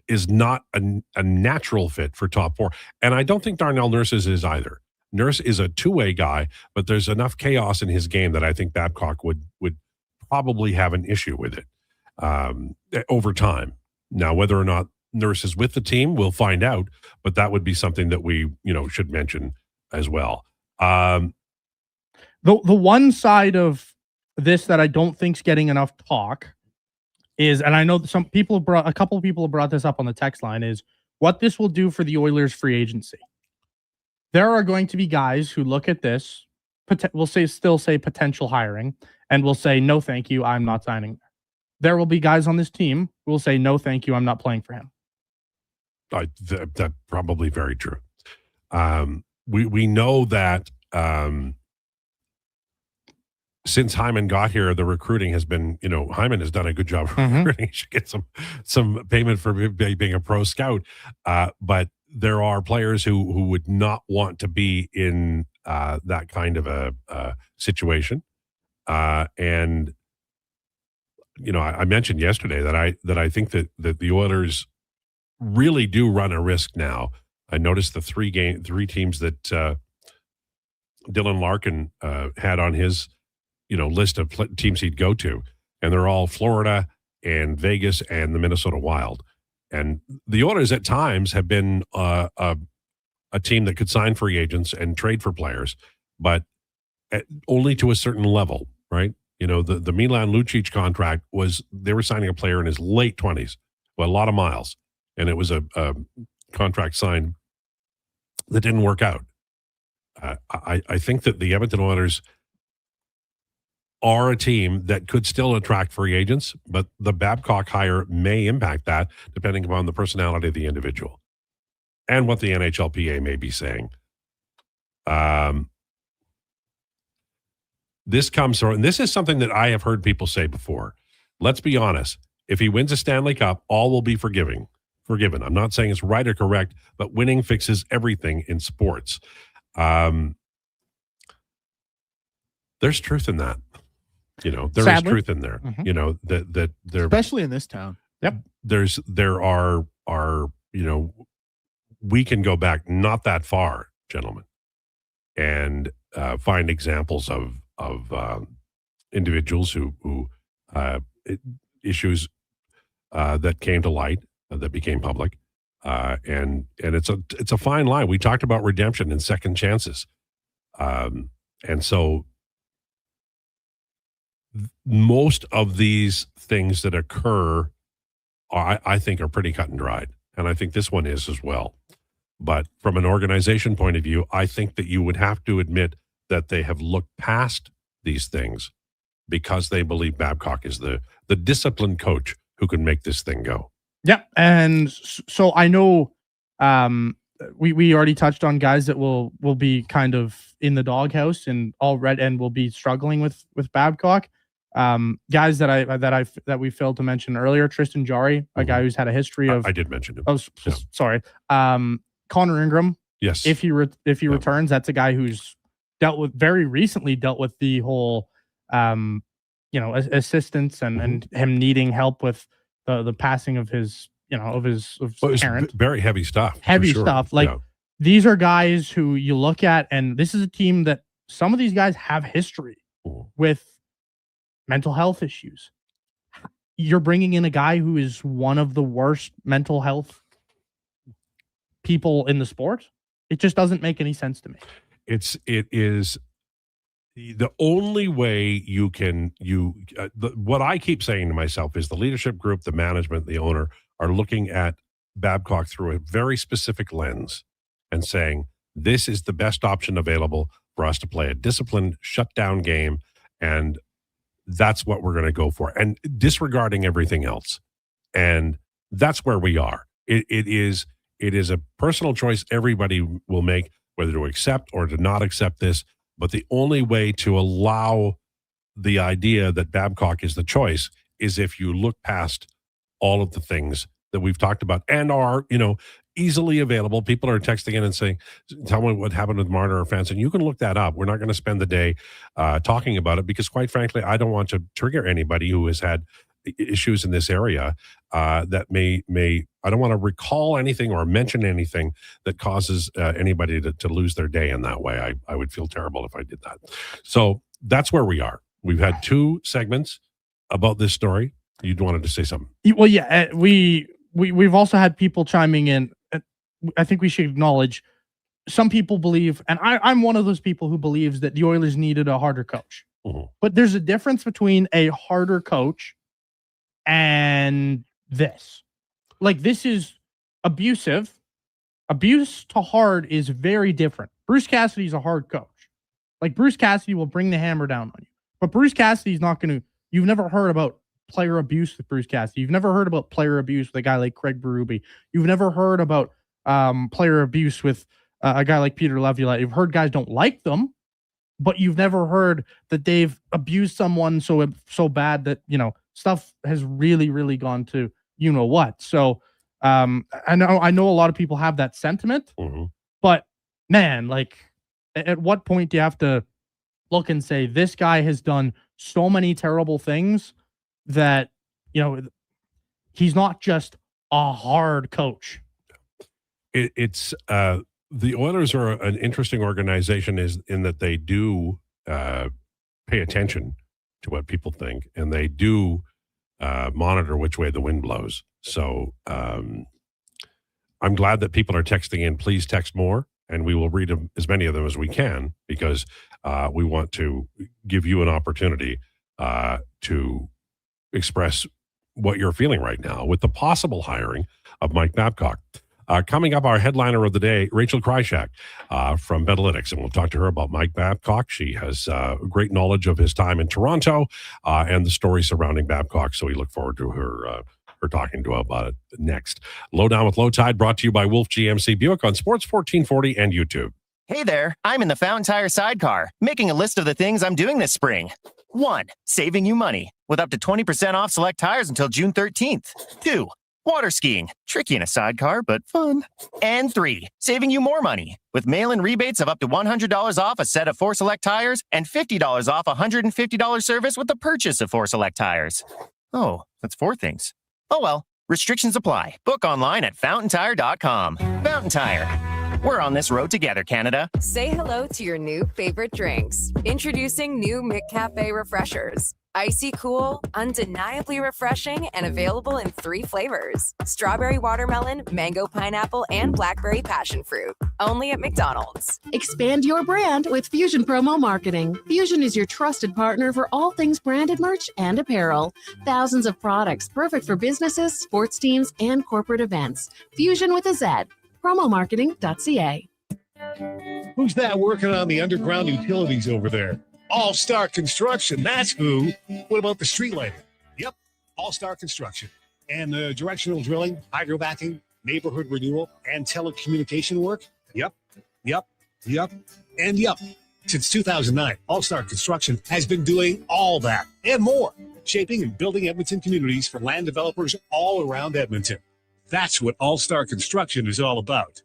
is not a natural fit for top four. And I don't think Darnell Nurse's is either. Nurse is a two-way guy, but there's enough chaos in his game that I think Babcock would probably have an issue with it over time. Now, whether or not Nurse is with the team, we'll find out, but that would be something that we should mention as well. The one side of this that I don't think's getting enough talk is, and I know a couple of people have brought this up on the text line, is what this will do for the Oilers free agency. There are going to be guys who look at this, still say potential hiring, and will say, no, thank you, I'm not signing. There will be guys on this team who will say, no, thank you, I'm not playing for him. That's probably very true. We know that since Hyman got here, the recruiting has been, Hyman has done a good job of recruiting. He should get some payment for being a pro scout. But there are players who would not want to be in that kind of a situation. And I mentioned yesterday that I think that the Oilers really do run a risk now. I noticed the three teams that Dylan Larkin had on his list of teams he'd go to, and they're all Florida and Vegas and the Minnesota Wild. And the Oilers at times have been a team that could sign free agents and trade for players, but only to a certain level, right? The Milan Lucic contract they were signing a player in his late 20s, a lot of miles, and it was a contract signed that didn't work out. I think that the Edmonton Oilers are a team that could still attract free agents, but the Babcock hire may impact that depending upon the personality of the individual and what the NHLPA may be saying. this comes from, and this is something that I have heard people say before. Let's be honest. If he wins a Stanley Cup, all will be forgiven. I'm not saying it's right or correct, but winning fixes everything in sports. There's truth in that. There is truth in there. That there, especially in this town. Yep. There are we can go back not that far, gentlemen, and find examples of individuals who issues that came to light, that became public, and it's a fine line. We talked about redemption and second chances, and so most of these things that occur, I think, are pretty cut and dried, and I think this one is as well. But from an organization point of view, I think that you would have to admit that they have looked past these things because they believe Babcock is the disciplined coach who can make this thing go. Yeah, and so I know we already touched on guys that will be kind of in the doghouse and will be struggling with Babcock. Guys that we failed to mention earlier, Tristan Jarry, a guy who's had a history of. I did mention him. Oh, yeah. Sorry. Connor Ingram. Yes. If he returns, that's a guy who's very recently dealt with the whole, assistance and him needing help with the passing of his parent. Very heavy stuff. Heavy stuff. These are guys who you look at, and this is a team that some of these guys have history with mental health issues. You're bringing in a guy who is one of the worst mental health people in the sport. It just doesn't make any sense to me. It is the only way you can what I keep saying to myself is the leadership group, the management, the owner are looking at Babcock through a very specific lens and saying, this is the best option available for us to play a disciplined, shutdown game, and that's what we're going to go for, and disregarding everything else. And that's where we are. It is a personal choice everybody will make, whether to accept or to not accept this. But the only way to allow the idea that Babcock is the choice is if you look past all of the things that we've talked about and are, easily available. People are texting in and saying, tell me what happened with Marner or fans. And you can look that up. We're not going to spend the day talking about it because, quite frankly, I don't want to trigger anybody who has had issues in this area that may I don't want to recall anything or mention anything that causes anybody to lose their day in that way. I would feel terrible if I did that. So that's where we are. We've had 2 segments about this story. You wanted to say something? Well, yeah, we've also had people chiming in. I think we should acknowledge some people believe, and I'm one of those people who believes that the Oilers needed a harder coach. But there's a difference between a harder coach and this. This is abusive. Abuse to hard is very different. Bruce Cassidy's a hard coach. Bruce Cassidy will bring the hammer down on you. But Bruce Cassidy's not going to... You've never heard about player abuse with Bruce Cassidy. You've never heard about player abuse with a guy like Craig Berube. You've never heard about player abuse with a guy like Peter Laviolette. You've heard guys don't like them, but you've never heard that they've abused someone so bad that, stuff has really, really gone to what. So I know a lot of people have that sentiment, but man, at what point do you have to look and say, this guy has done so many terrible things that, he's not just a hard coach. It's the Oilers are an interesting organization in that they do pay attention to what people think, and they do monitor which way the wind blows. So I'm glad that people are texting in. Please text more, and we will read as many of them as we can because we want to give you an opportunity to express what you're feeling right now with the possible hiring of Mike Babcock. Coming up, our headliner of the day, Rachel Krychak from Betalytics, and we'll talk to her about Mike Babcock. She has great knowledge of his time in Toronto and the story surrounding Babcock, so we look forward to her talking to her about it next. Lowdown with Lowetide, brought to you by Wolf GMC Buick on Sports 1440 and YouTube. Hey there, I'm in the Fountain Tire sidecar, making a list of the things I'm doing this spring. 1. Saving you money, with up to 20% off select tires until June 13th. 2. Water skiing, tricky in a sidecar, but fun. And 3. Saving you more money, with mail-in rebates of up to $100 off a set of 4 select tires and $50 off a $150 service with the purchase of 4 select tires. Oh, that's 4 things. Oh well, restrictions apply. Book online at fountaintire.com. Fountain Tire. We're on this road together, Canada. Say hello to your new favorite drinks. Introducing new McCafe Refreshers. Icy cool, undeniably refreshing, and available in 3 flavors. Strawberry watermelon, mango pineapple, and blackberry passion fruit. Only at McDonald's. Expand your brand with Fusion Promo Marketing. Fusion is your trusted partner for all things branded merch and apparel. Thousands of products perfect for businesses, sports teams, and corporate events. Fusion with a Z. Promomarketing.ca. Who's that working on the underground utilities over there? All-Star Construction, that's who. What about the street lighting? Yep, All-Star Construction. And the directional drilling, hydrovacking, neighborhood renewal, and telecommunication work? Yep. Since 2009, All-Star Construction has been doing all that and more, shaping and building Edmonton communities for land developers all around Edmonton. That's what All-Star Construction is all about.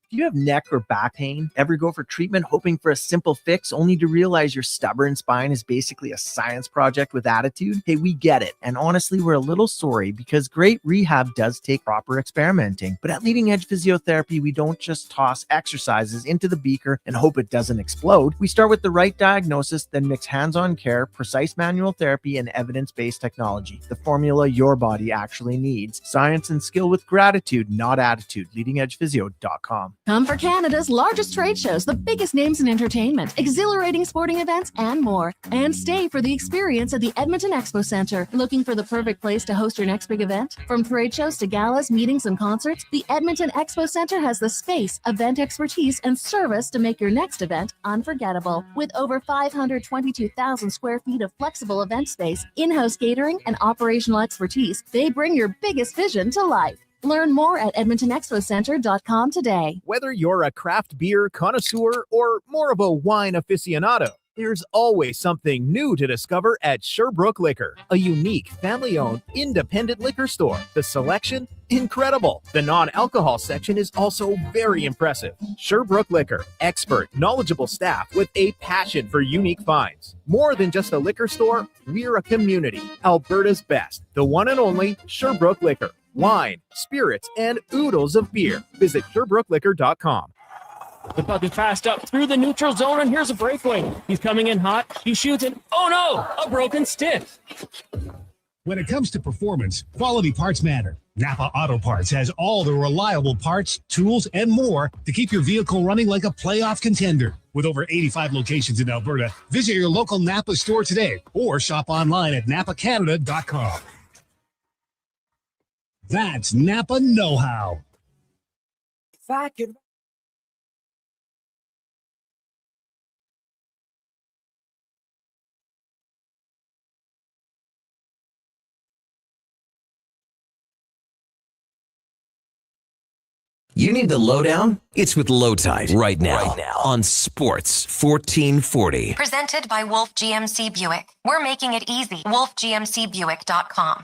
Do you have neck or back pain? Ever go for treatment hoping for a simple fix only to realize your stubborn spine is basically a science project with attitude? Hey, we get it. And honestly, we're a little sorry because great rehab does take proper experimenting. But at Leading Edge Physiotherapy, we don't just toss exercises into the beaker and hope it doesn't explode. We start with the right diagnosis, then mix hands-on care, precise manual therapy, and evidence-based technology. The formula your body actually needs. Science and skill with gratitude, not attitude. LeadingEdgePhysio.com. Come for Canada's largest trade shows, the biggest names in entertainment, exhilarating sporting events, and more. And stay for the experience at the Edmonton Expo Centre. Looking for the perfect place to host your next big event? From trade shows to galas, meetings, and concerts, the Edmonton Expo Centre has the space, event expertise, and service to make your next event unforgettable. With over 522,000 square feet of flexible event space, in-house catering, and operational expertise, they bring your biggest vision to life. Learn more at EdmontonExpoCenter.com today. Whether you're a craft beer connoisseur or more of a wine aficionado, there's always something new to discover at Sherbrooke Liquor, a unique, family-owned, independent liquor store. The selection, incredible. The non-alcohol section is also very impressive. Sherbrooke Liquor, expert, knowledgeable staff with a passion for unique finds. More than just a liquor store, we're a community. Alberta's best, the one and only Sherbrooke Liquor. Wine, spirits, and oodles of beer. Visit SherbrookeLiquor.com. The puck is passed up through the neutral zone, and here's a breakaway. He's coming in hot. He shoots it. Oh no, a broken stick. When it comes to performance, quality parts matter. Napa Auto Parts has all the reliable parts, tools, and more to keep your vehicle running like a playoff contender. With over 85 locations in Alberta, visit your local Napa store today or shop online at napacanada.com. That's Napa know-how. If I could... You need the lowdown? It's with Lowetide right now on Sports 1440. Presented by Wolf GMC Buick. We're making it easy. WolfGMCBuick.com.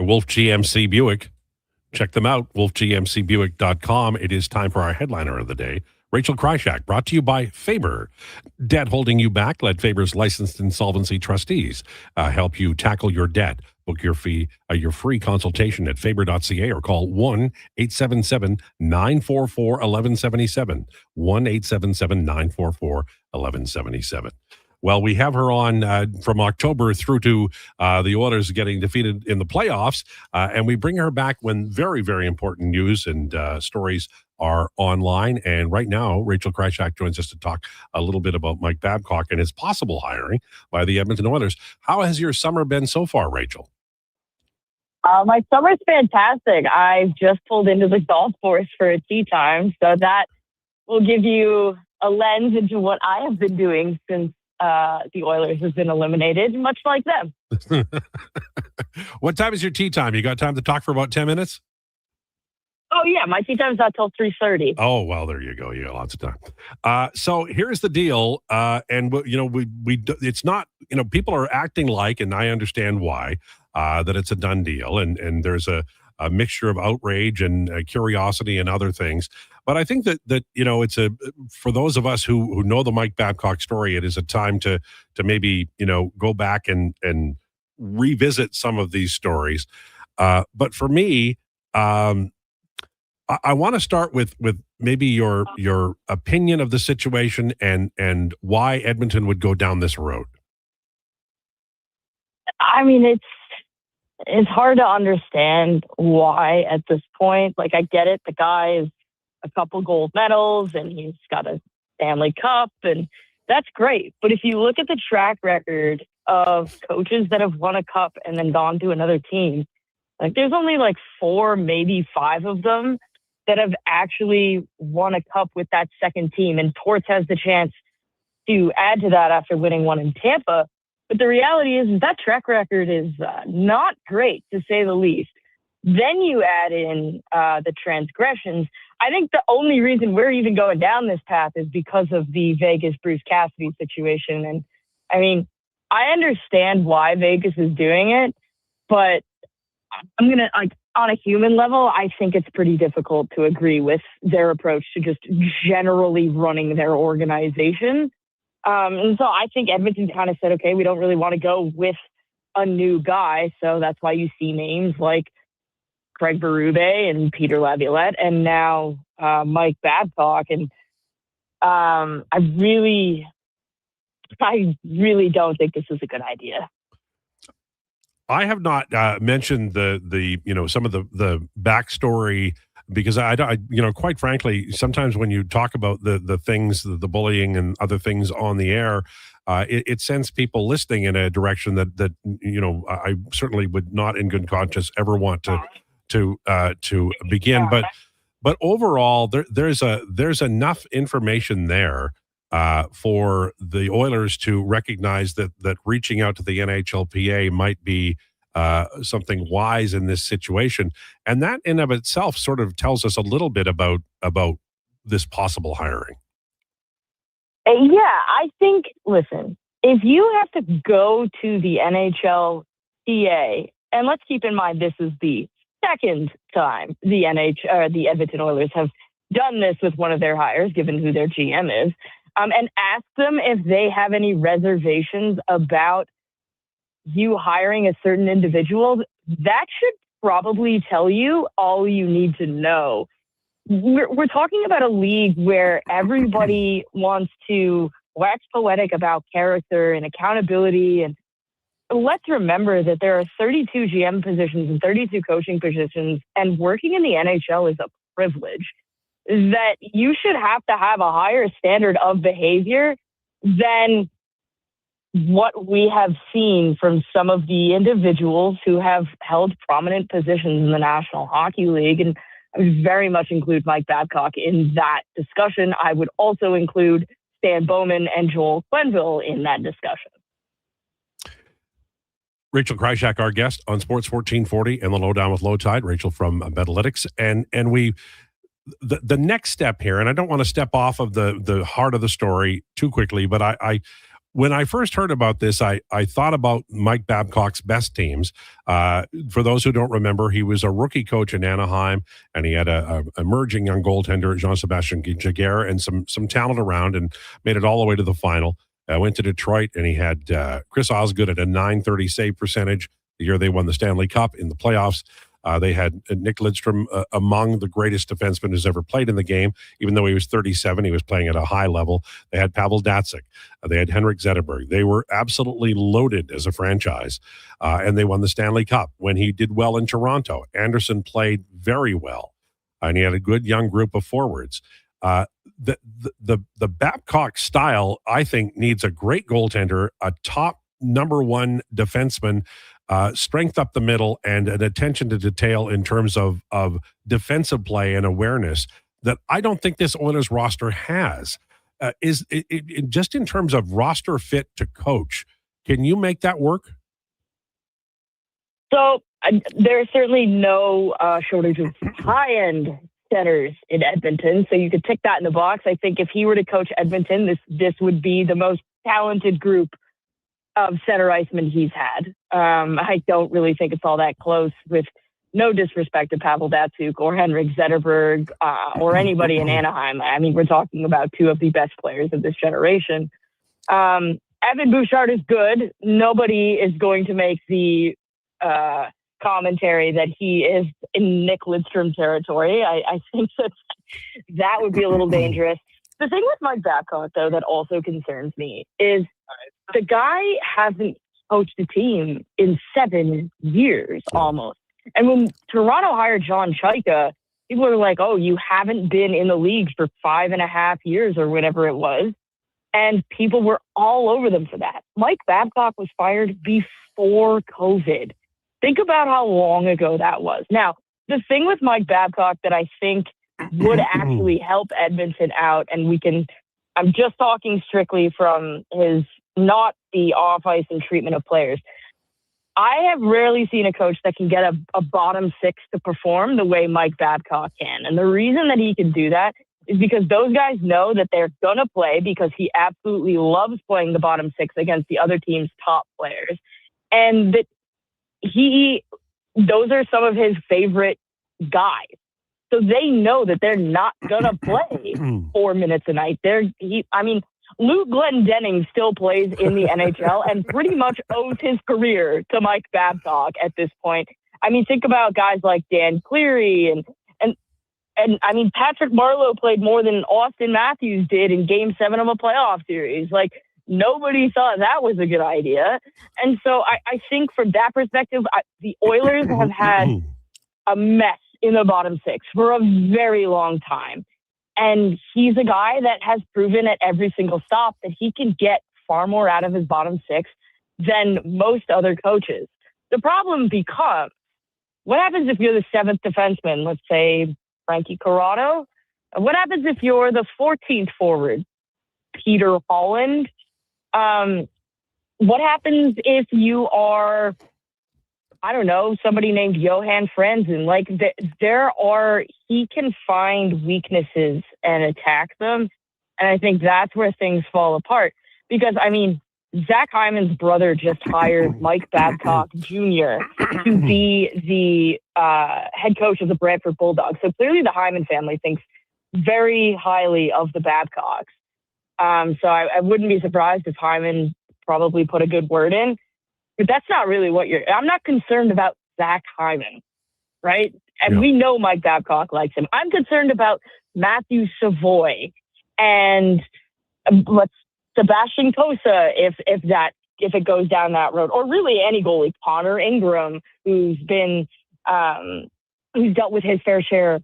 Wolf GMC Buick. Check them out, wolfgmcbuick.com. It is time for our headliner of the day, Rachel Krychak, brought to you by Faber. Debt holding you back? Let Faber's licensed insolvency trustees help you tackle your debt. Book your free consultation at faber.ca or call 1-877-944-1177. 1-877-944-1177. Well, we have her on from October through to the Oilers getting defeated in the playoffs, and we bring her back when very, very important news and stories are online. And right now, Rachel Krychak joins us to talk a little bit about Mike Babcock and his possible hiring by the Edmonton Oilers. How has your summer been so far, Rachel? My summer's fantastic. I've just pulled into the golf course for a tee time, so that will give you a lens into what I have been doing since the Oilers have been eliminated, much like them. What time is your tea time? You got time to talk for about 10 minutes? Oh yeah, my tea time's not till 3:30. Oh, well, there you go. You got lots of time. So here's the deal. And it's not, people are acting like, and I understand why, that it's a done deal. And there's a mixture of outrage and curiosity and other things. But I think that it's for those of us who know the Mike Babcock story, it is a time to maybe, go back and revisit some of these stories. But for me, I want to start with maybe your opinion of the situation and why Edmonton would go down this road. I mean, it's hard to understand why at this point. Like, I get it. The guy is a couple gold medals and he's got a Stanley Cup, and that's great. But if you look at the track record of coaches that have won a cup and then gone to another team, like there's only like 4, maybe 5 of them that have actually won a cup with that second team. And Torts has the chance to add to that after winning one in Tampa. But the reality is that track record is not great, to say the least. Then you add in the transgressions. I think the only reason we're even going down this path is because of the Vegas Bruce Cassidy situation. And I mean, I understand why Vegas is doing it, but I'm going to, like, on a human level, I think it's pretty difficult to agree with their approach to just generally running their organization. And so I think Edmonton kind of said, okay, we don't really want to go with a new guy. So that's why you see names like Craig Berube and Peter Laviolette and now Mike Babcock. And I really don't think this is a good idea. I have not mentioned the some of the backstory because I quite frankly, sometimes when you talk about the things, the bullying and other things on the air, it sends people listening in a direction that I certainly would not, in good conscience, ever want to begin. But overall, there's enough information there for the Oilers to recognize that reaching out to the NHLPA might be something wise in this situation. And that in of itself sort of tells us a little bit about this possible hiring. Yeah, I think, listen, if you have to go to the NHLPA, and let's keep in mind this is the second time the Edmonton Oilers have done this with one of their hires, given who their GM is, and ask them if they have any reservations about you hiring a certain individual, that should probably tell you all you need to know. We're talking about a league where everybody wants to wax poetic about character and accountability. And let's remember that there are 32 GM positions and 32 coaching positions, and working in the NHL is a privilege. That you should have to have a higher standard of behavior than what we have seen from some of the individuals who have held prominent positions in the National Hockey League. And I would very much include Mike Babcock in that discussion. I would also include Stan Bowman and Joel Quenneville in that discussion. Rachel Krychak, our guest on Sports 1440 and the Lowdown with Lowetide. Rachel from Betalytics. And we... The next step here, and I don't want to step off of the heart of the story too quickly, but I when I first heard about this, I thought about Mike Babcock's best teams. For those who don't remember, he was a rookie coach in Anaheim, and he had a emerging young goaltender, Jean-Sébastien Giguère, and some talent around, and made it all the way to the final. Went to Detroit, and he had Chris Osgood at a .930 save percentage the year they won the Stanley Cup in the playoffs. They had Nick Lidstrom among the greatest defensemen who's ever played in the game. Even though he was 37, he was playing at a high level. They had Pavel Datsyuk. They had Henrik Zetterberg. They were absolutely loaded as a franchise, and they won the Stanley Cup. When he did well in Toronto, Anderson played very well, and he had a good young group of forwards. The Babcock style, I think, needs a great goaltender, a top number one defenseman, strength up the middle, and an attention to detail in terms of defensive play and awareness that I don't think this Oilers roster has. is just in terms of roster fit to coach, can you make that work? So there's certainly no shortage of high-end centers in Edmonton, so you could tick that in the box. I think if he were to coach Edmonton, this would be the most talented group of center icemen he's had. I don't really think it's all that close, with no disrespect to Pavel Datsyuk or Henrik Zetterberg or anybody in Anaheim. I mean, we're talking about two of the best players of this generation. Evan Bouchard is good. Nobody is going to make the commentary that he is in Nick Lidstrom territory. I think that would be a little dangerous. The thing with Mike Babcock, though, that also concerns me is the guy hasn't coached a team in 7 years almost. And when Toronto hired John Chaika, people were like, oh, you haven't been in the league for 5.5 years or whatever it was. And people were all over them for that. Mike Babcock was fired before COVID. Think about how long ago that was. Now, the thing with Mike Babcock that I think would actually help Edmonton out, and I'm just talking strictly from his, not the off-ice and treatment of players. I have rarely seen a coach that can get a bottom six to perform the way Mike Babcock can. And the reason that he can do that is because those guys know that they're going to play, because he absolutely loves playing the bottom six against the other team's top players. And that those are some of his favorite guys. So they know that they're not going to play 4 minutes a night. Luke Glendening still plays in the NHL and pretty much owes his career to Mike Babcock at this point. I mean, think about guys like Dan Cleary and I mean, Patrick Marleau played more than Austin Matthews did in Game 7 of a playoff series. Like, nobody thought that was a good idea. And so I think from that perspective, the Oilers have had a mess in the bottom six for a very long time. And he's a guy that has proven at every single stop that he can get far more out of his bottom six than most other coaches. The problem becomes, what happens if you're the seventh defenseman, let's say Frankie Corrado? What happens if you're the 14th forward, Peter Holland? What happens if you are, I don't know, somebody named Johan Franzen? Like, he can find weaknesses and attack them. And I think that's where things fall apart. Because, I mean, Zach Hyman's brother just hired Mike Babcock Jr. to be the head coach of the Brantford Bulldogs. So clearly the Hyman family thinks very highly of the Babcocks. So I wouldn't be surprised if Hyman probably put a good word in. But that's not really I'm not concerned about Zach Hyman, right? And we know Mike Babcock likes him. I'm concerned about Matthew Savoy and Sebastian Cossa if it goes down that road, or really any goalie, Connor Ingram, who's dealt with his fair share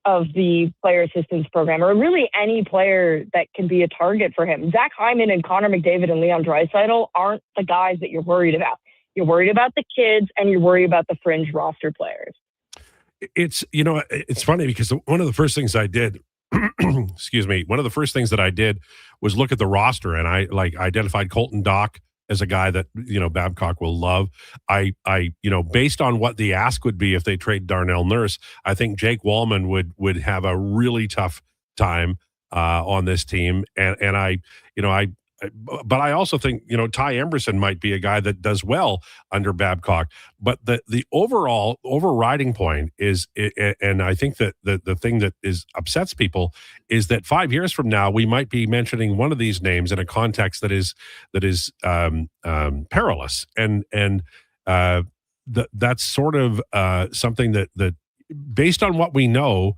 of the player assistance program, or really any player that can be a target for him. Zach Hyman and Connor McDavid and Leon Draisaitl aren't the guys that you're worried about. You're worried about the kids, and you're worried about the fringe roster players. It's funny because one of the first things I did, excuse me, one of the first things that I did was look at the roster, and I identified Colton Dock as a guy that, Babcock will love. I based on what the ask would be if they trade Darnell Nurse, I think Jake Wallman would have a really tough time on this team. But I also think, Ty Emberson might be a guy that does well under Babcock. But the overriding point is, and I think that the thing that upsets people is that 5 years from now, we might be mentioning one of these names in a context that is perilous. And that's sort of something that based on what we know,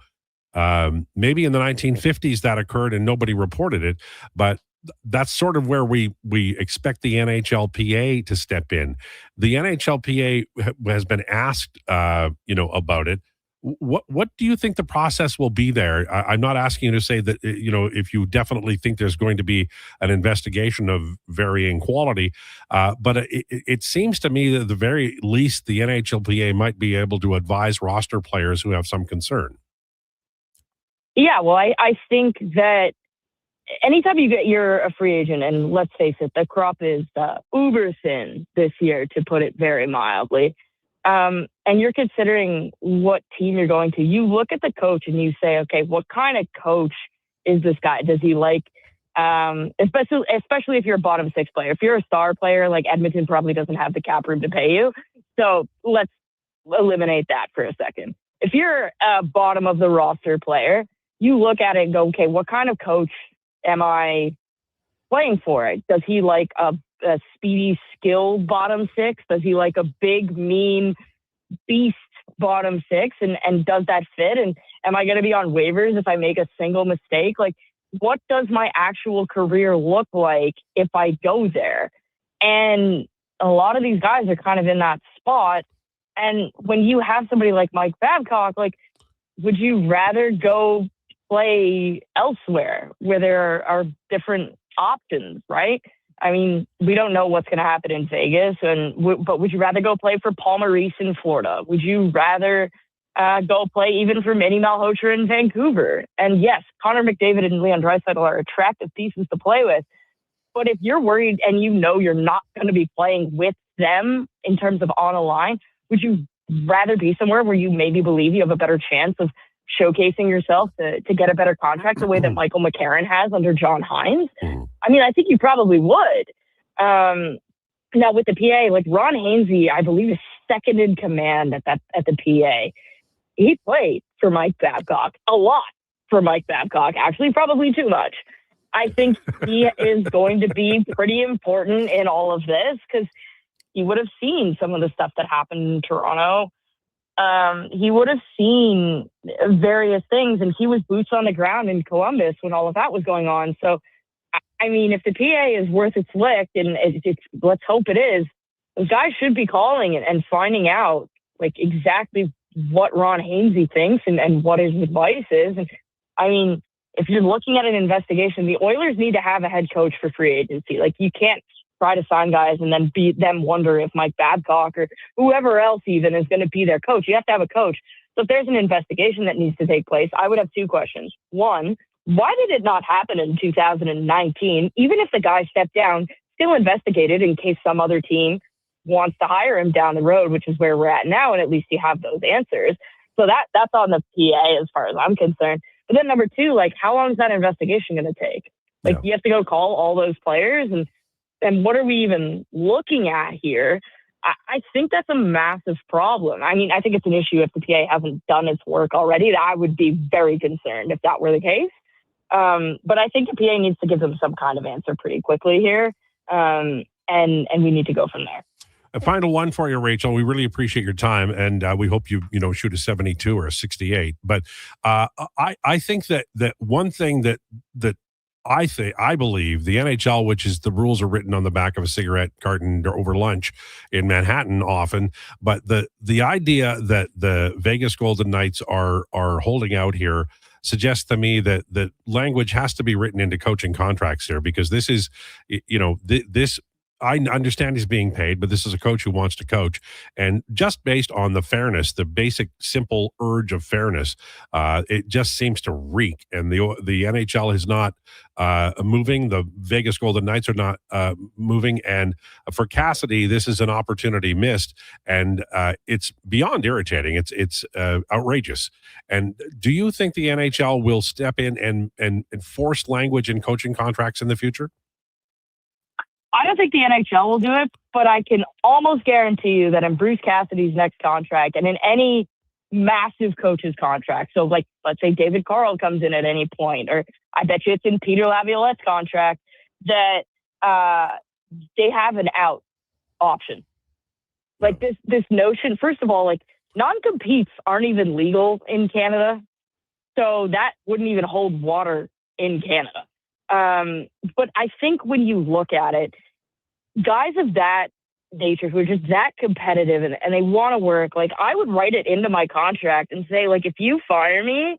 maybe in the 1950s that occurred and nobody reported it, but that's sort of where we expect the NHLPA to step in. The NHLPA has been asked, about it. What do you think the process will be there? I'm not asking you to say that, if you definitely think there's going to be an investigation of varying quality, but it seems to me that at the very least, the NHLPA might be able to advise roster players who have some concern. Yeah, well, I think that anytime you're a free agent, and let's face it, the crop is uber thin this year, to put it very mildly. And you're considering what team you're going to. You look at the coach and you say, okay, what kind of coach is this guy? Does he like, especially if you're a bottom six player? If you're a star player, like Edmonton probably doesn't have the cap room to pay you. So let's eliminate that for a second. If you're a bottom of the roster player, you look at it and go, okay, what kind of coach am I playing for? Does he like a speedy, skilled bottom six? Does he like a big, mean beast bottom six? And does that fit? And am I going to be on waivers if I make a single mistake? Like, what does my actual career look like if I go there? And a lot of these guys are kind of in that spot. And when you have somebody like Mike Babcock, like, would you rather go play elsewhere where there are different options, right? I mean, we don't know what's going to happen in Vegas, but would you rather go play for Paul Maurice in Florida? Would you rather go play even for Manny Malhotra in Vancouver? And yes, Connor McDavid and Leon Draisaitl are attractive pieces to play with. But if you're worried and you know you're not going to be playing with them in terms of on a line, would you rather be somewhere where you maybe believe you have a better chance of showcasing yourself to get a better contract the way that Michael McCarron has under John Hines? I mean, I think you probably would. Now with the PA, like Ron Hainsey, I believe is second in command at the PA. He played for Mike Babcock, a lot for Mike Babcock, actually probably too much. I think he is going to be pretty important in all of this because he would have seen some of the stuff that happened in Toronto. He would have seen various things, and he was boots on the ground in Columbus when all of that was going on. So, I mean, if the PA is worth its lick, and let's hope it is, those guys should be calling and finding out like exactly what Ron Hainsey thinks and what his advice is. And I mean, if you're looking at an investigation, the Oilers need to have a head coach for free agency. Like, you can't try to sign guys and then wonder if Mike Babcock or whoever else even is going to be their coach. You have to have a coach. So if there's an investigation that needs to take place, I would have two questions. One, why did it not happen in 2019? Even if the guy stepped down, still investigated in case some other team wants to hire him down the road, which is where we're at now, and at least you have those answers. So that's on the PA as far as I'm concerned. But then number two, like, how long is that investigation going to take? Like, you have to go call all those players, and what are we even looking at here? I think that's a massive problem. I mean, I think it's an issue if the PA hasn't done its work already. I would be very concerned if that were the case. But I think the PA needs to give them some kind of answer pretty quickly here, and we need to go from there. A final one for you, Rachel. We really appreciate your time, and we hope you shoot a 72 or a 68. But I think that one thing that I believe the NHL, which is the rules are written on the back of a cigarette carton over lunch in Manhattan often, but the idea that the Vegas Golden Knights are holding out here suggests to me that language has to be written into coaching contracts here, because this is, this. I understand he's being paid, but this is a coach who wants to coach. And just based on the fairness, the basic, simple urge of fairness, it just seems to reek. And the NHL is not moving. The Vegas Golden Knights are not moving. And for Cassidy, this is an opportunity missed. And it's beyond irritating. It's outrageous. And do you think the NHL will step in and enforce language in coaching contracts in the future? I don't think the NHL will do it, but I can almost guarantee you that in Bruce Cassidy's next contract and in any massive coach's contract, so like, let's say David Carl comes in at any point, or I bet you it's in Peter Laviolette's contract, that they have an out option. Like this notion, first of all, like non-competes aren't even legal in Canada, so that wouldn't even hold water in Canada. But I think when you look at it, guys of that nature who are just that competitive and they want to work, like, I would write it into my contract and say, like, if you fire me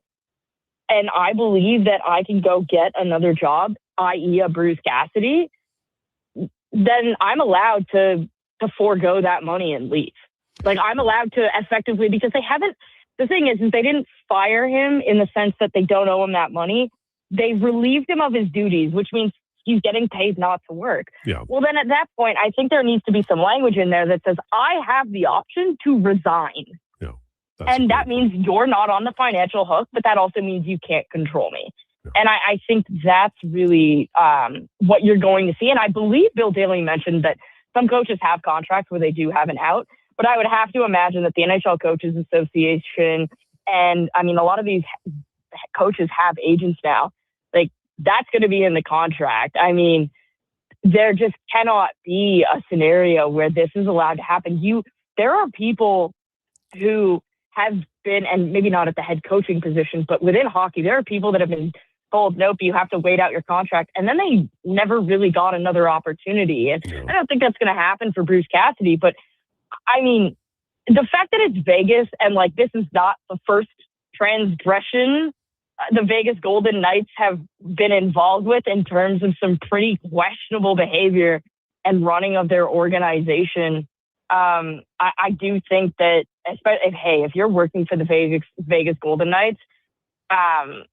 and I believe that I can go get another job, i.e. a Bruce Cassidy, then I'm allowed to forego that money and leave. Like, I'm allowed to effectively, because the thing is they didn't fire him in the sense that they don't owe him that money. they've relieved him of his duties, which means he's getting paid not to work. Yeah. Well, then at that point, I think there needs to be some language in there that says, I have the option to resign. Yeah, and that means you're not on the financial hook, but that also means you can't control me. Yeah. And I think that's really what you're going to see. And I believe Bill Daly mentioned that some coaches have contracts where they do have an out, but I would have to imagine that the NHL Coaches Association, and I mean, a lot of these coaches have agents now, like that's going to be in the contract. I mean, there just cannot be a scenario where this is allowed to happen. There are people who have been, and maybe not at the head coaching position, but within hockey, there are people that have been told, nope, you have to wait out your contract. And then they never really got another opportunity. And I don't think that's going to happen for Bruce Cassidy. But I mean, the fact that it's Vegas and like this is not the first transgression the Vegas Golden Knights have been involved with in terms of some pretty questionable behavior and running of their organization. I do think that, especially if you're working for the Vegas Golden Knights, I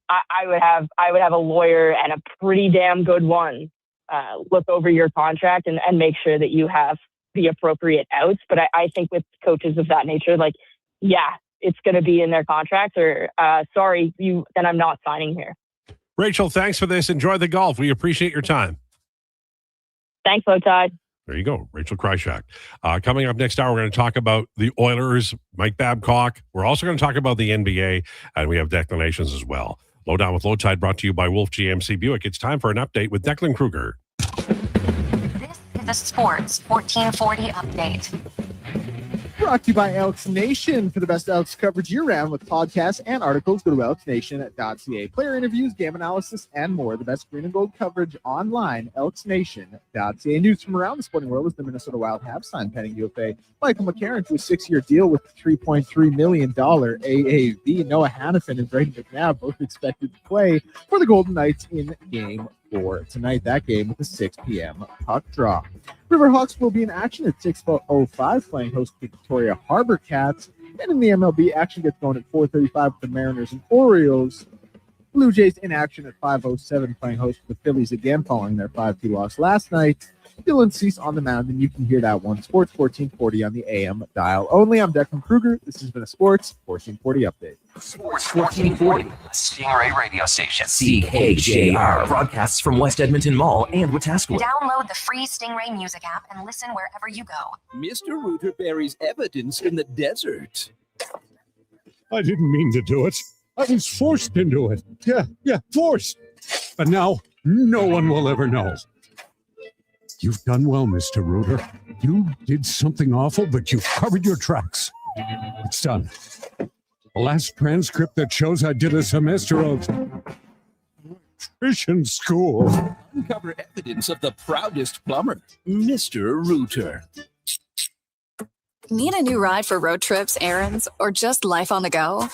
would have a lawyer, and a pretty damn good one, look over your contract and make sure that you have the appropriate outs. But I think with coaches of that nature, like, yeah, it's going to be in their contract, or sorry, then I'm not signing here. Rachel, thanks for this. Enjoy the golf. We appreciate your time. Thanks, Lowetide. There you go, Rachel Kreishak. Coming up next hour, we're going to talk about the Oilers, Mike Babcock. We're also going to talk about the NBA, and we have declinations as well. Lowdown with Lowetide, brought to you by Wolf GMC Buick. It's time for an update with Declan Krueger. This is the Sports 1440 update. Brought to you by Elks Nation. For the best Elks coverage year-round with podcasts and articles, go to elksnation.ca. Player interviews, game analysis, and more. The best green and gold coverage online, elksnation.ca. News from around the sporting world as the Minnesota Wild have signed pending UFA Michael McCarron to a 6-year deal with $3.3 million AAV. Noah Hannafin and Brayden McNabb both expected to play for the Golden Knights in Game 4 tonight. That game with a 6 p.m. puck draw. Riverhawks will be in action at 6:05, playing host to Victoria Harbor Cats. And in the MLB, action gets going at 4:35 with the Mariners and Orioles. Blue Jays in action at 5:07, playing host to the Phillies again following their 5-2 loss last night. Dylan Cease on the mound, and you can hear that one. Sports 1440 on the AM dial only. I'm Declan Krueger. This has been a Sports 1440 update. Sports 1440, Stingray radio station. CKJR broadcasts from West Edmonton Mall and Wetaskiwin. Download the free Stingray music app and listen wherever you go. Mr. Rooter buries evidence in the desert. I didn't mean to do it. I was forced into it. Yeah, forced. But now, no one will ever know. You've done well, Mr. Rooter. You did something awful, but you've covered your tracks. It's done. The last transcript that shows I did a semester of nutrition school. Uncover evidence of the proudest plumber, Mr. Rooter. Need a new ride for road trips, errands, or just life on the go?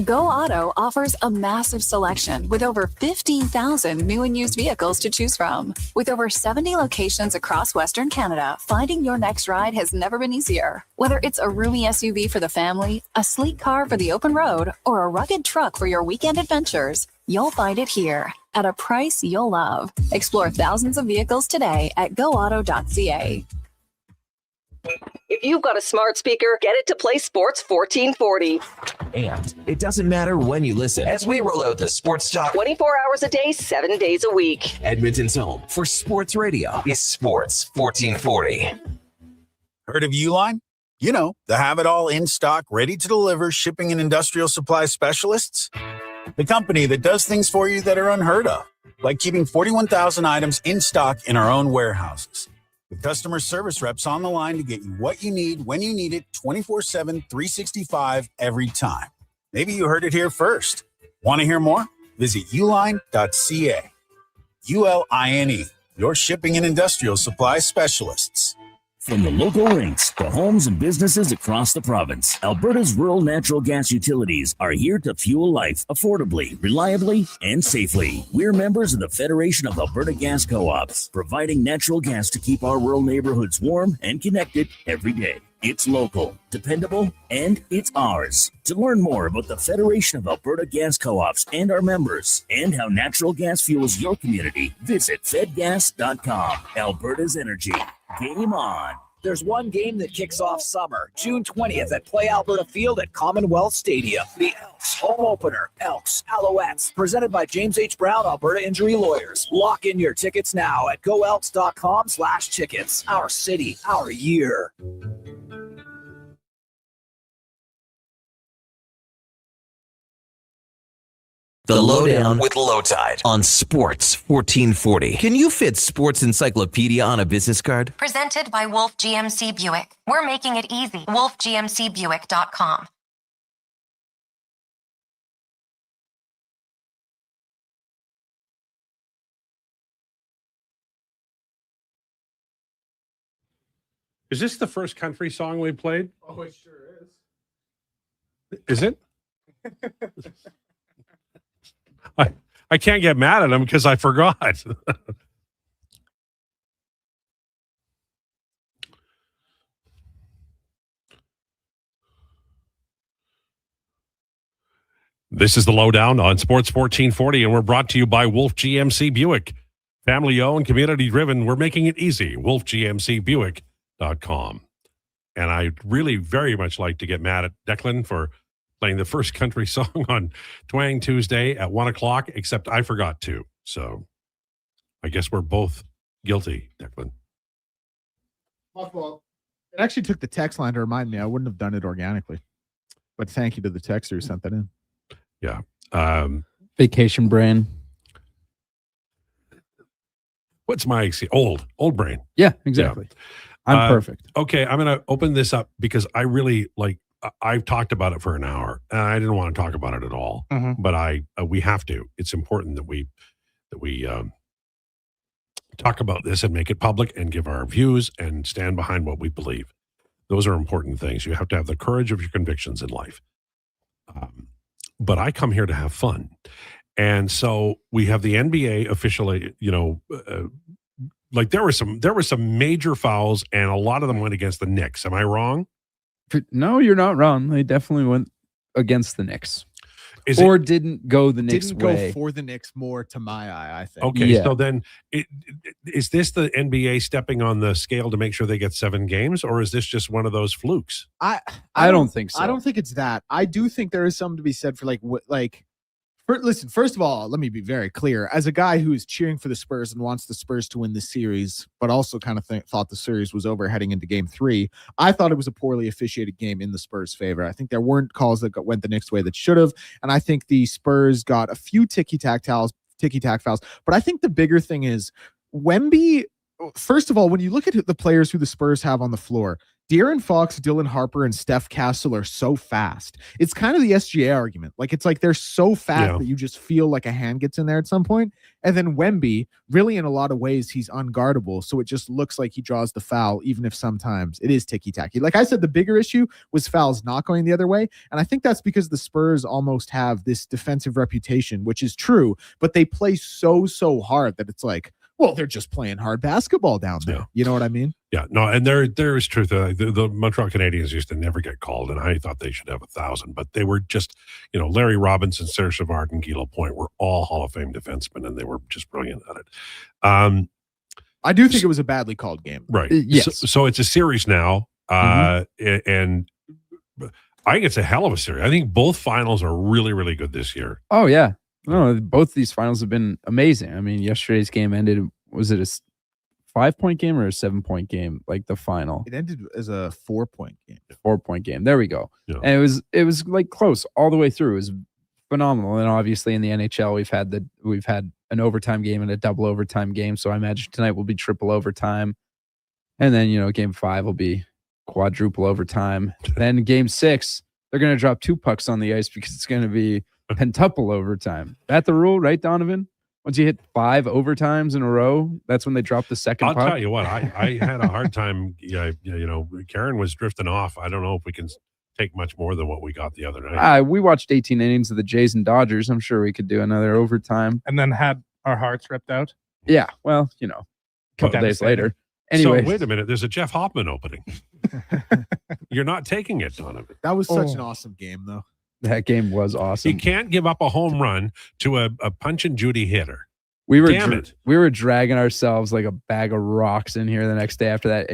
Go Auto offers a massive selection with over 15,000 new and used vehicles to choose from. With over 70 locations across Western Canada, finding your next ride has never been easier. Whether it's a roomy SUV for the family, a sleek car for the open road, or a rugged truck for your weekend adventures, you'll find it here at a price you'll love. Explore thousands of vehicles today at goauto.ca. If you've got a smart speaker, get it to play Sports 1440. And it doesn't matter when you listen, as we roll out the Sports Talk 24 hours a day, 7 days a week. Edmonton's home for sports radio is Sports 1440. Heard of Uline? You know, the have-it-all in-stock, ready-to-deliver shipping and industrial supply specialists. The company that does things for you that are unheard of, like keeping 41,000 items in stock in our own warehouses. With customer service reps on the line to get you what you need, when you need it, 24/7, 365, every time. Maybe you heard it here first. Want to hear more? Visit uline.ca. ULINE, your shipping and industrial supply specialists. From the local rinks to homes and businesses across the province, Alberta's rural natural gas utilities are here to fuel life affordably, reliably, and safely. We're members of the Federation of Alberta Gas Co-ops, providing natural gas to keep our rural neighborhoods warm and connected every day. It's local, dependable, and it's ours. To learn more about the Federation of Alberta Gas Co-ops and our members, and how natural gas fuels your community, visit fedgas.com. Alberta's energy. Game on. There's one game that kicks off summer, June 20th at Play Alberta Field at Commonwealth Stadium. The Elks home opener, Elks Alouettes, presented by James H. Brown, Alberta Injury Lawyers. Lock in your tickets now at goelks.com/tickets. Our city, our year. The Lowdown with Lowetide on Sports 1440. Can you fit sports encyclopedia on a business card? Presented by Wolf GMC Buick. We're making it easy. WolfGMCBuick.com. Is this the first country song we played? Oh, it sure is. Is it? I can't get mad at him because I forgot. This is the Lowdown on Sports 1440, and we're brought to you by Wolf GMC Buick. Family owned, community driven. We're making it easy. WolfGMCBuick.com. And I really very much like to get mad at Declan for playing the first country song on Twang Tuesday at 1 o'clock, except I forgot to. So I guess we're both guilty, Declan. My fault. It actually took the text line to remind me. I wouldn't have done it organically. But thank you to the texter who sent that in. Yeah. Vacation brain. What's my old brain? Yeah, exactly. Yeah. I'm perfect. Okay, I'm going to open this up because I really I've talked about it for an hour, and I didn't want to talk about it at all. Mm-hmm. But we have to. It's important that we talk about this and make it public and give our views and stand behind what we believe. Those are important things. You have to have the courage of your convictions in life. But I come here to have fun, and so we have the NBA officially. There were some major fouls, and a lot of them went against the Knicks. Am I wrong? No, you're not wrong. They definitely went against the Knicks. Didn't go the Knicks Didn't way. go for the Knicks more to my eye, I think. Okay, Yeah. so then is this the NBA stepping on the scale to make sure they get 7 games, or is this just one of those flukes? I don't think so. I don't think it's that. I do think there is something to be said for listen, first of all, let me be very clear. As a guy who is cheering for the Spurs and wants the Spurs to win the series, but also kind of thought the series was over heading into game 3, I thought it was a poorly officiated game in the Spurs' favor. I think there weren't calls that went the Knicks' way that should have, and I think the Spurs got a few ticky-tack fouls. But I think the bigger thing is Wemby, first of all, when you look at the players who the Spurs have on the floor, De'Aaron Fox, Dylan Harper, and Steph Castle are so fast. It's kind of the SGA argument. It's like they're so fast that you just feel like a hand gets in there at some point. And then Wemby, really in a lot of ways, he's unguardable. So it just looks like he draws the foul, even if sometimes it is ticky-tacky. Like I said, the bigger issue was fouls not going the other way. And I think that's because the Spurs almost have this defensive reputation, which is true, but they play so hard that it's like, well, they're just playing hard basketball down there. Yeah. You know what I mean? Yeah, no, and there is truth. The Montreal Canadiens used to never get called, and I thought they should have 1,000, but they were just, Larry Robinson, Serge Savard, and Guy Lapointe were all Hall of Fame defensemen, and they were just brilliant at it. I do think it was a badly called game. Right. Yes. So it's a series now, and I think it's a hell of a series. I think both finals are really, really good this year. Oh, yeah. No, both these finals have been amazing. I mean, yesterday's game ended, was it a 5-point game or a 7-point game? Like the final. It ended as a 4-point game. 4-point game. There we go. Yeah. And it was like close all the way through. It was phenomenal. And obviously in the NHL, we've had an overtime game and a double overtime game. So I imagine tonight will be triple overtime. And then, game 5 will be quadruple overtime. Then game 6, they're going to drop 2 pucks on the ice because it's going to be pentuple overtime. That the rule, right, Donovan? Once you hit 5 overtimes in a row, that's when they drop the second puck. I'll tell you what, I had a hard time. Karen was drifting off. I don't know if we can take much more than what we got the other night. We watched 18 innings of the Jays and Dodgers. I'm sure we could do another overtime. And then had our hearts ripped out. Yeah, well, a couple days later. Anyway, So wait a minute. There's a Jeff Hoffman opening. You're not taking it, Donovan. That was such an awesome game, though. that game was awesome. You can't give up a home run to a Punch and Judy hitter. We were Damn it. we were dragging ourselves like a bag of rocks in here the next day after that.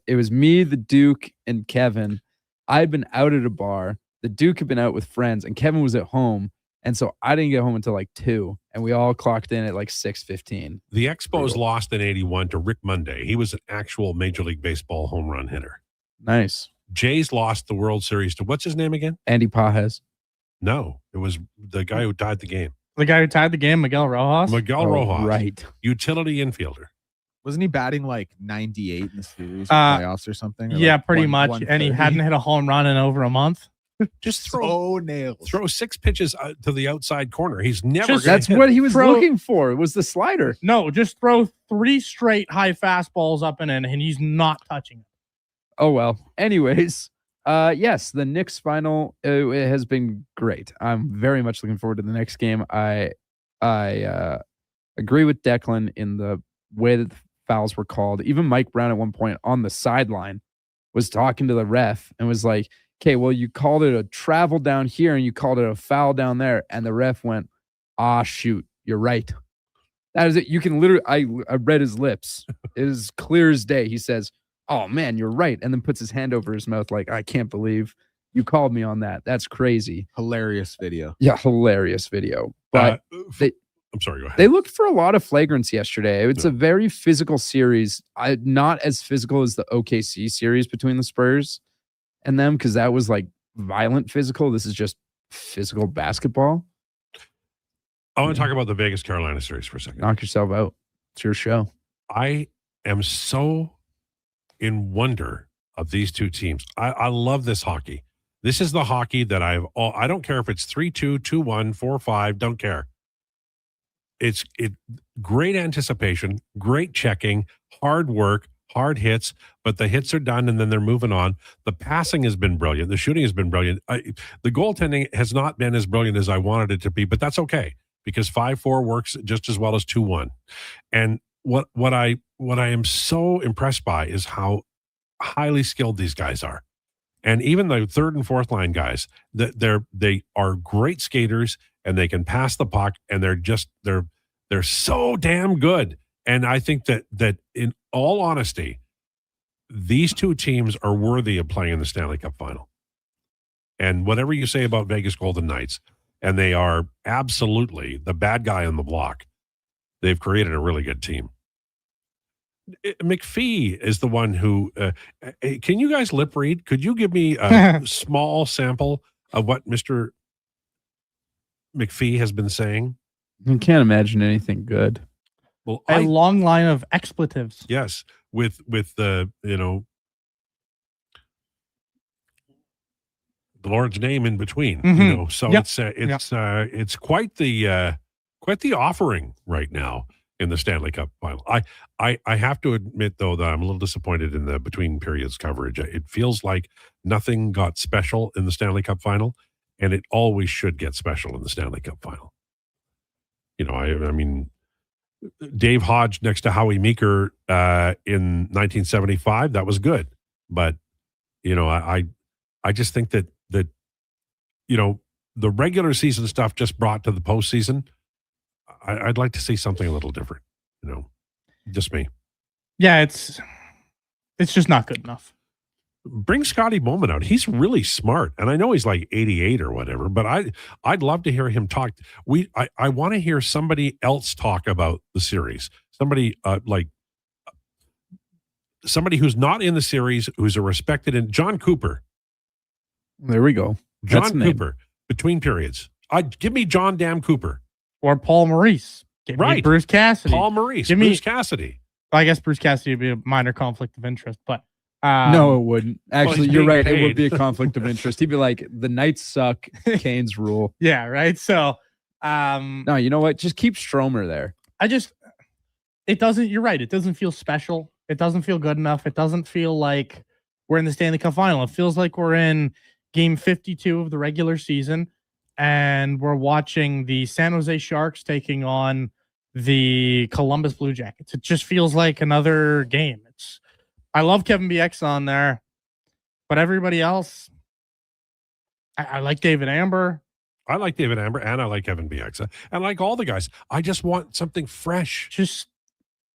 It was me, the Duke, and Kevin. I had been out at a bar. The Duke had been out with friends, and Kevin was at home. And so I didn't get home until like 2, and we all clocked in at like 6:15. The Expos lost in 81 to Rick Monday. He was an actual Major League Baseball home run hitter. Nice. Jays lost the World Series to, what's his name again? Andy Pajes. No, it was the guy who tied the game. The guy who tied the game, Miguel Rojas. Miguel Rojas. Right. Utility infielder. Wasn't he batting like 98 in the series or playoffs or something? Or Yeah, like pretty much. And he 130? hadn't hit a home run in over a month. Just throw nails. Throw 6 pitches to the outside corner. He's never. Just- gonna That's hit. what he was Throw- looking for. It was the slider. No, just throw 3 straight high fastballs up and in, and he's not touching it. Oh well. Anyways, yes, the Knicks final it has been great. I'm very much looking forward to the next game. I agree with Declan in the way that the fouls were called. Even Mike Brown at one point on the sideline was talking to the ref and was like, "Okay, well, you called it a travel down here and you called it a foul down there," and the ref went, "Ah, shoot, you're right." That is it. You can literally. I read his lips. It is clear as day. He says, "Oh man, you're right," and then puts his hand over his mouth like, "I can't believe you called me on that. That's crazy." Hilarious video. Yeah, hilarious video. But I'm sorry, go ahead. they looked for a lot of flagrants yesterday. It's a very physical series. Not as physical as the OKC series between the Spurs and them, because that was like violent physical. This is just physical basketball. I want to talk about the Vegas Carolina series for a second. Knock yourself out. It's your show. I am so in wonder of these two teams. I love this hockey. This is the hockey that I don't care if it's 3-2, 2-1, 4-5, don't care. It's great anticipation, great checking, hard work, hard hits, but the hits are done and then they're moving on. The passing has been brilliant. The shooting has been brilliant. The goaltending has not been as brilliant as I wanted it to be, but that's okay because 5-4 works just as well as 2-1. And what I am so impressed by is how highly skilled these guys are. And even the third and fourth line guys, they are great skaters and they can pass the puck and they're so damn good. And I think that in all honesty, these two teams are worthy of playing in the Stanley Cup final. And whatever you say about Vegas Golden Knights, and they are absolutely the bad guy on the block, they've created a really good team. McPhee is the one who can you guys lip read? Could you give me a small sample of what Mr. McPhee has been saying? I can't imagine anything good. Well, A long line of expletives. yes, with the the Lord's name in between, Mhm. So Yep. it's quite the offering right now in the Stanley Cup final. I have to admit though that I'm a little disappointed in the between periods coverage. It feels like nothing got special in the Stanley Cup final, and it always should get special in the Stanley Cup final. I mean, Dave Hodge next to Howie Meeker in 1975, that was good. But, I just think that the regular season stuff just brought to the postseason. I'd like to see something a little different, just me. Yeah, it's just not good enough. Bring Scotty Bowman out. He's really smart. And I know he's like 88 or whatever, but I'd love to hear him talk. I want to hear somebody else talk about the series. Somebody somebody who's not in the series, who's a respected John Cooper. There we go. That's John the name. Cooper, between periods. Give me John Damn Cooper. Or Paul Maurice. Give me Right. Bruce Cassidy. Paul Maurice. Give me- Bruce Cassidy. I guess Bruce Cassidy would be a minor conflict of interest, but No, it wouldn't. Actually, he's you're being right. It paid. would be a conflict of interest. He'd be like, the Knights suck. Canes rule. Yeah, right. So, No, you know what? Just keep Stromer there. it doesn't, you're right. It doesn't feel special. It doesn't feel good enough. It doesn't feel like we're in the Stanley Cup final. It feels like we're in game 52 of the regular season and we're watching the San Jose Sharks taking on the Columbus Blue Jackets. It just feels like another game. I love Kevin BX on there, but everybody else, I like David Amber. I like David Amber, and I like Kevin BX. And like all the guys, I just want something fresh. Just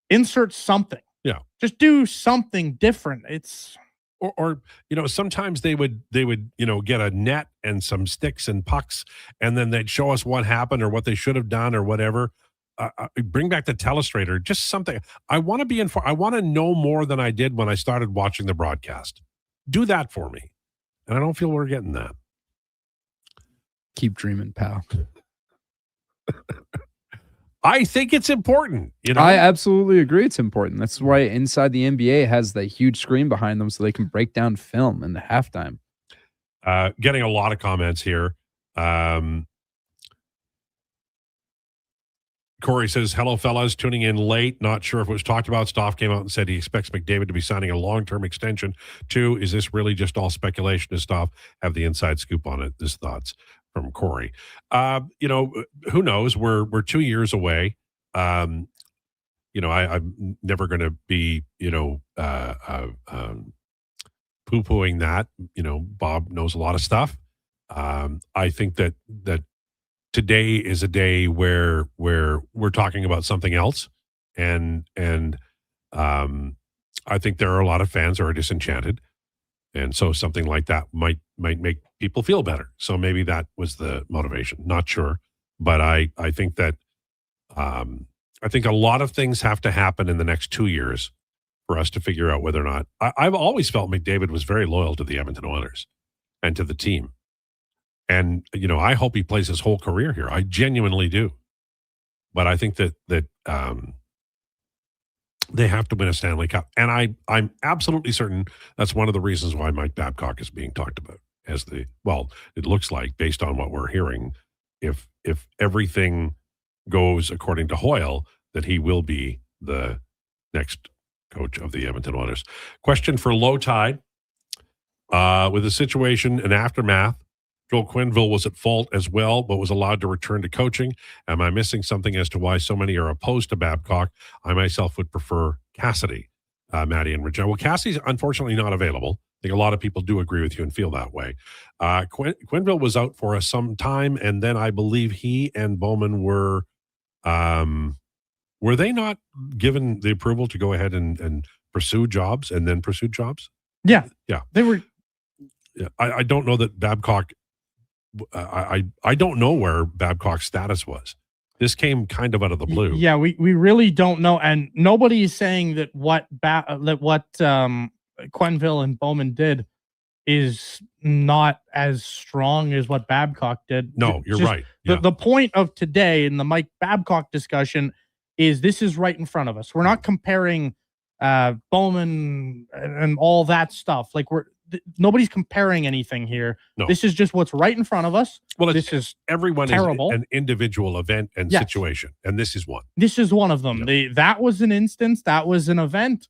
insert something. Yeah. Just do something different. It's or sometimes they would get a net and some sticks and pucks, and then they'd show us what happened or what they should have done or whatever. Bring back the telestrator, just something. I want to be informed. I want to know more than I did when I started watching the broadcast. Do that for me. And I don't feel we're getting that. Keep dreaming, pal. I think it's important. I absolutely agree. It's important. That's why Inside the NBA has the huge screen behind them so they can break down film in the halftime. Getting a lot of comments here. Corey says, hello, fellas. Tuning in late. Not sure if it was talked about. Stoff came out and said he expects McDavid to be signing a long-term extension. 2, is this really just all speculation? Does Stoff have the inside scoop on it? His thoughts from Corey. Who knows? We're 2 years away. I'm never going to be, poo-pooing that. Bob knows a lot of stuff. I think that today is a day where we're talking about something else, and I think there are a lot of fans who are disenchanted, and so something like that might make people feel better. So maybe that was the motivation. Not sure, but I think that I think a lot of things have to happen in the next 2 years for us to figure out whether or not. I've always felt McDavid was very loyal to the Edmonton Oilers and to the team. And, I hope he plays his whole career here. I genuinely do. But I think that they have to win a Stanley Cup. And I'm absolutely certain that's one of the reasons why Mike Babcock is being talked about it looks like, based on what we're hearing, if everything goes according to Hoyle, that he will be the next coach of the Edmonton Oilers. Question for Lowetide. With the situation and aftermath, Joel Quenneville was at fault as well, but was allowed to return to coaching. Am I missing something as to why so many are opposed to Babcock? I myself would prefer Cassidy, Maddie and Regina. Well, Cassidy's unfortunately not available. I think a lot of people do agree with you and feel that way. Quenneville was out for some time, and then I believe he and Bowman were they not given the approval to go ahead and pursue jobs and then pursue jobs? Yeah. They were. Yeah, I don't know that Babcock. I don't know where Babcock's status was. This came kind of out of the blue. Yeah, we really don't know, and nobody is saying that what Quenneville and Bowman did is not as strong as what Babcock did. No, you're right. Yeah. The point of today in the Mike Babcock discussion is this is right in front of us. We're not comparing Bowman and all that stuff. Like nobody's comparing anything here. No. This is just what's right in front of us. Well, this is everyone terrible. Is an individual event and situation, and this is one. This is one of them. That was an instance. That was an event.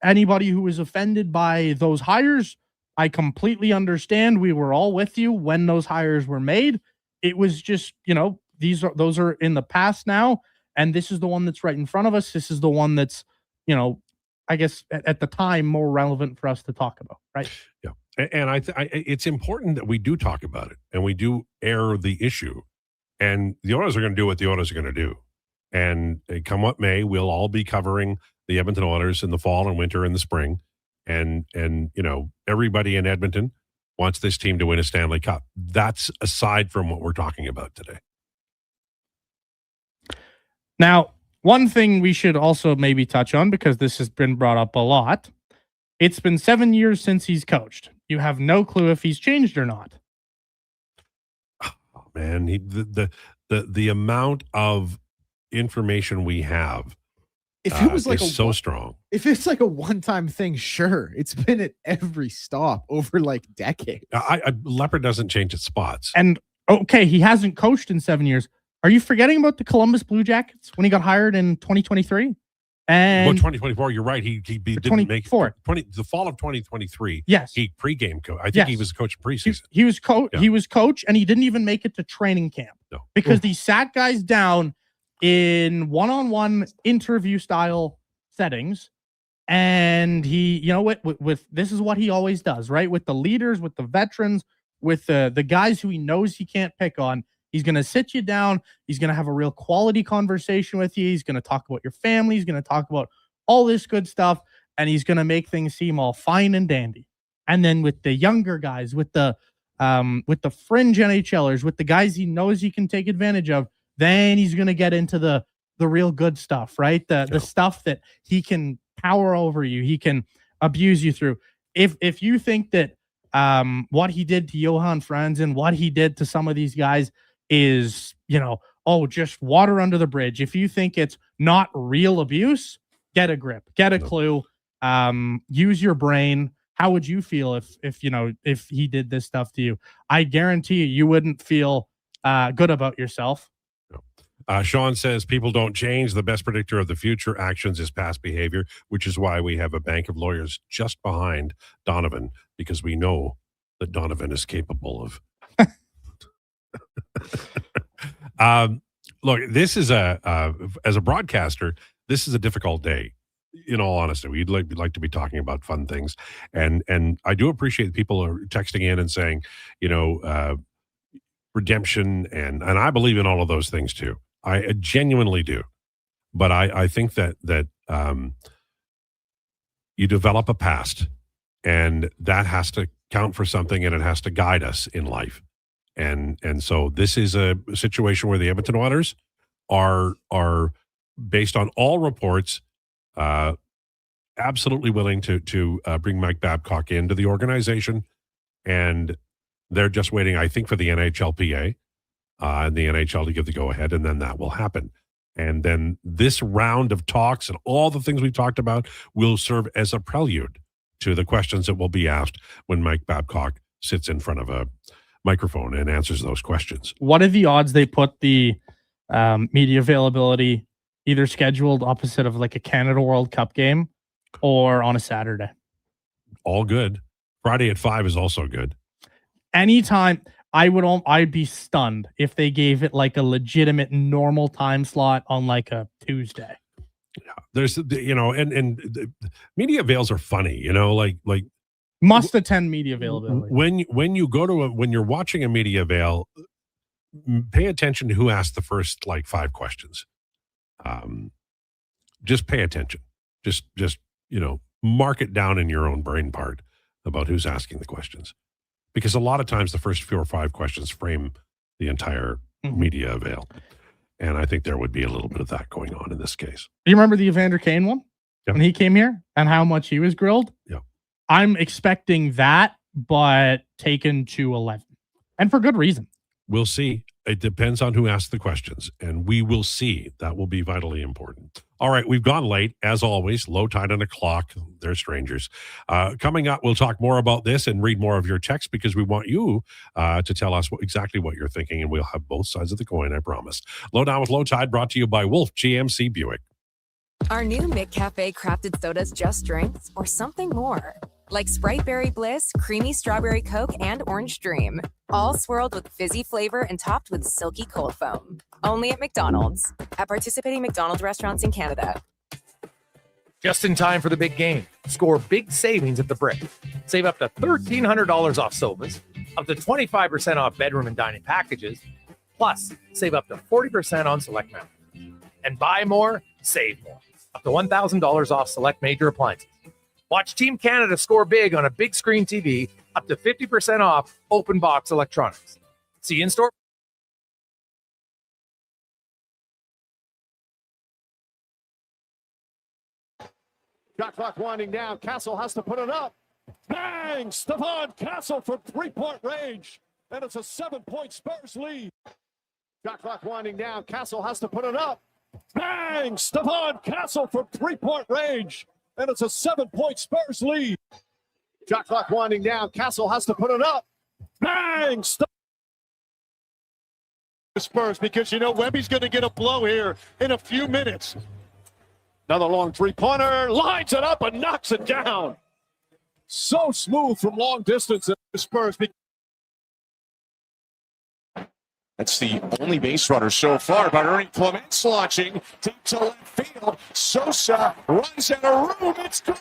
Anybody who was offended by those hires, I completely understand. We were all with you when those hires were made. It was just, those are in the past now, and this is the one that's right in front of us. This is the one that's, I guess at the time more relevant for us to talk about, right? Yeah, and it's important that we do talk about it and we do air the issue. And the Oilers are going to do what the Oilers are going to do. And come what may, we'll all be covering the Edmonton Oilers in the fall and winter and the spring. And everybody in Edmonton wants this team to win a Stanley Cup. That's aside from what we're talking about today. Now, one thing we should also maybe touch on, because this has been brought up a lot. It's been 7 years since he's coached. You have no clue if he's changed or not. Oh, man, the amount of information we have if it was like so strong. If it's like a one-time thing, sure. It's been at every stop over like decades. Leopard doesn't change its spots. And okay, he hasn't coached in 7 years. Are you forgetting about the Columbus Blue Jackets when he got hired in 2023? And 2024, you're right. He didn't make it. The fall of 2023. Yes, he pregame coach. I think he was coach preseason. He was coach. Yeah. He was coach, and he didn't even make it to training camp because he sat guys down in one-on-one interview style settings And he, you know, with this is what he always does, right? With the leaders, with the veterans, with the guys who he knows he can't pick on. He's going to sit you down. He's going to have a real quality conversation with you. He's going to talk about your family. He's going to talk about all this good stuff. And he's going to make things seem all fine and dandy. And then with the younger guys, with the fringe NHLers, with the guys he knows he can take advantage of, then he's going to get into the real good stuff, right? The stuff that he can power over you. He can abuse you through. If you think that what he did to Johan Franz and what he did to some of these guys is, just water under the bridge. If you think it's not real abuse, get a grip, get a clue, use your brain. How would you feel if he did this stuff to you? I guarantee you wouldn't feel good about yourself. Sean says people don't change. The best predictor of the future actions is past behavior, which is why we have a bank of lawyers just behind Donovan, because we know that Donovan is capable of. Look, this is as a broadcaster, this is a difficult day. In all honesty, we'd like to be talking about fun things, and I do appreciate people are texting in and saying, redemption, and I believe in all of those things too. I genuinely do, but I think that you develop a past, and that has to count for something, and it has to guide us in life. And so this is a situation where the Edmonton Oilers are based on all reports, absolutely willing to bring Mike Babcock into the organization, and they're just waiting, I think, for the NHLPA and the NHL to give the go-ahead, and then that will happen. And then this round of talks and all the things we've talked about will serve as a prelude to the questions that will be asked when Mike Babcock sits in front of a microphone and answers those questions. What are the odds they put the media availability either scheduled opposite of like a Canada World Cup game or on a Saturday? All good. Friday at 5 is also good. Anytime. I'd be stunned if they gave it like a legitimate normal time slot on like a Tuesday. Yeah, there's and the media avails are funny, like must attend media availability. When you go to when you're watching a media avail, pay attention to who asked the first 5 questions. Just pay attention. Just mark it down in your own brain part about who's asking the questions. Because a lot of times the first 4 or 5 questions frame the entire media avail. And I think there would be a little bit of that going on in this case. Do you remember the Evander Kane one? Yep. When he came here and how much he was grilled? Yeah. I'm expecting that, but taken to 11. And for good reason. We'll see. It depends on who asks the questions, and we will see. That will be vitally important. All right, we've gone late, as always. Lowetide on a clock. They're strangers. Coming up, we'll talk more about this and read more of your texts because we want you to tell us exactly what you're thinking, and we'll have both sides of the coin, I promise. Lowdown with Lowetide brought to you by Wolf GMC Buick. Are new McCafe crafted sodas just drinks or something more? Like Sprite Berry Bliss, Creamy Strawberry Coke, and Orange Dream. All swirled with fizzy flavor and topped with silky cold foam. Only at McDonald's. At participating McDonald's restaurants in Canada. Just in time for the big game. Score big savings at the Brick. Save up to $1,300 off sofas, up to 25% off bedroom and dining packages, plus save up to 40% on select mountains. And buy more, save more. Up to $1,000 off select major appliances. Watch Team Canada score big on a big screen TV, up to 50% off open box electronics. See you in store. Shot clock winding down. Castle has to put it up. Bang! Stefan Castle from 3-point range. And it's a 7-point Spurs lead. Shot clock winding down. Castle has to put it up. Bang! Stefan Castle from 3-point range. And it's a 7-point Spurs lead. Shot clock winding down. Castle has to put it up. Bang! Spurs, because Webby's going to get a blow here in a few minutes. Another long 3-pointer. Lines it up and knocks it down. So smooth from long distance. Spurs. That's the only base runner so far, but Ernie Clements launching deep to left field. Sosa runs out of room. It's gone.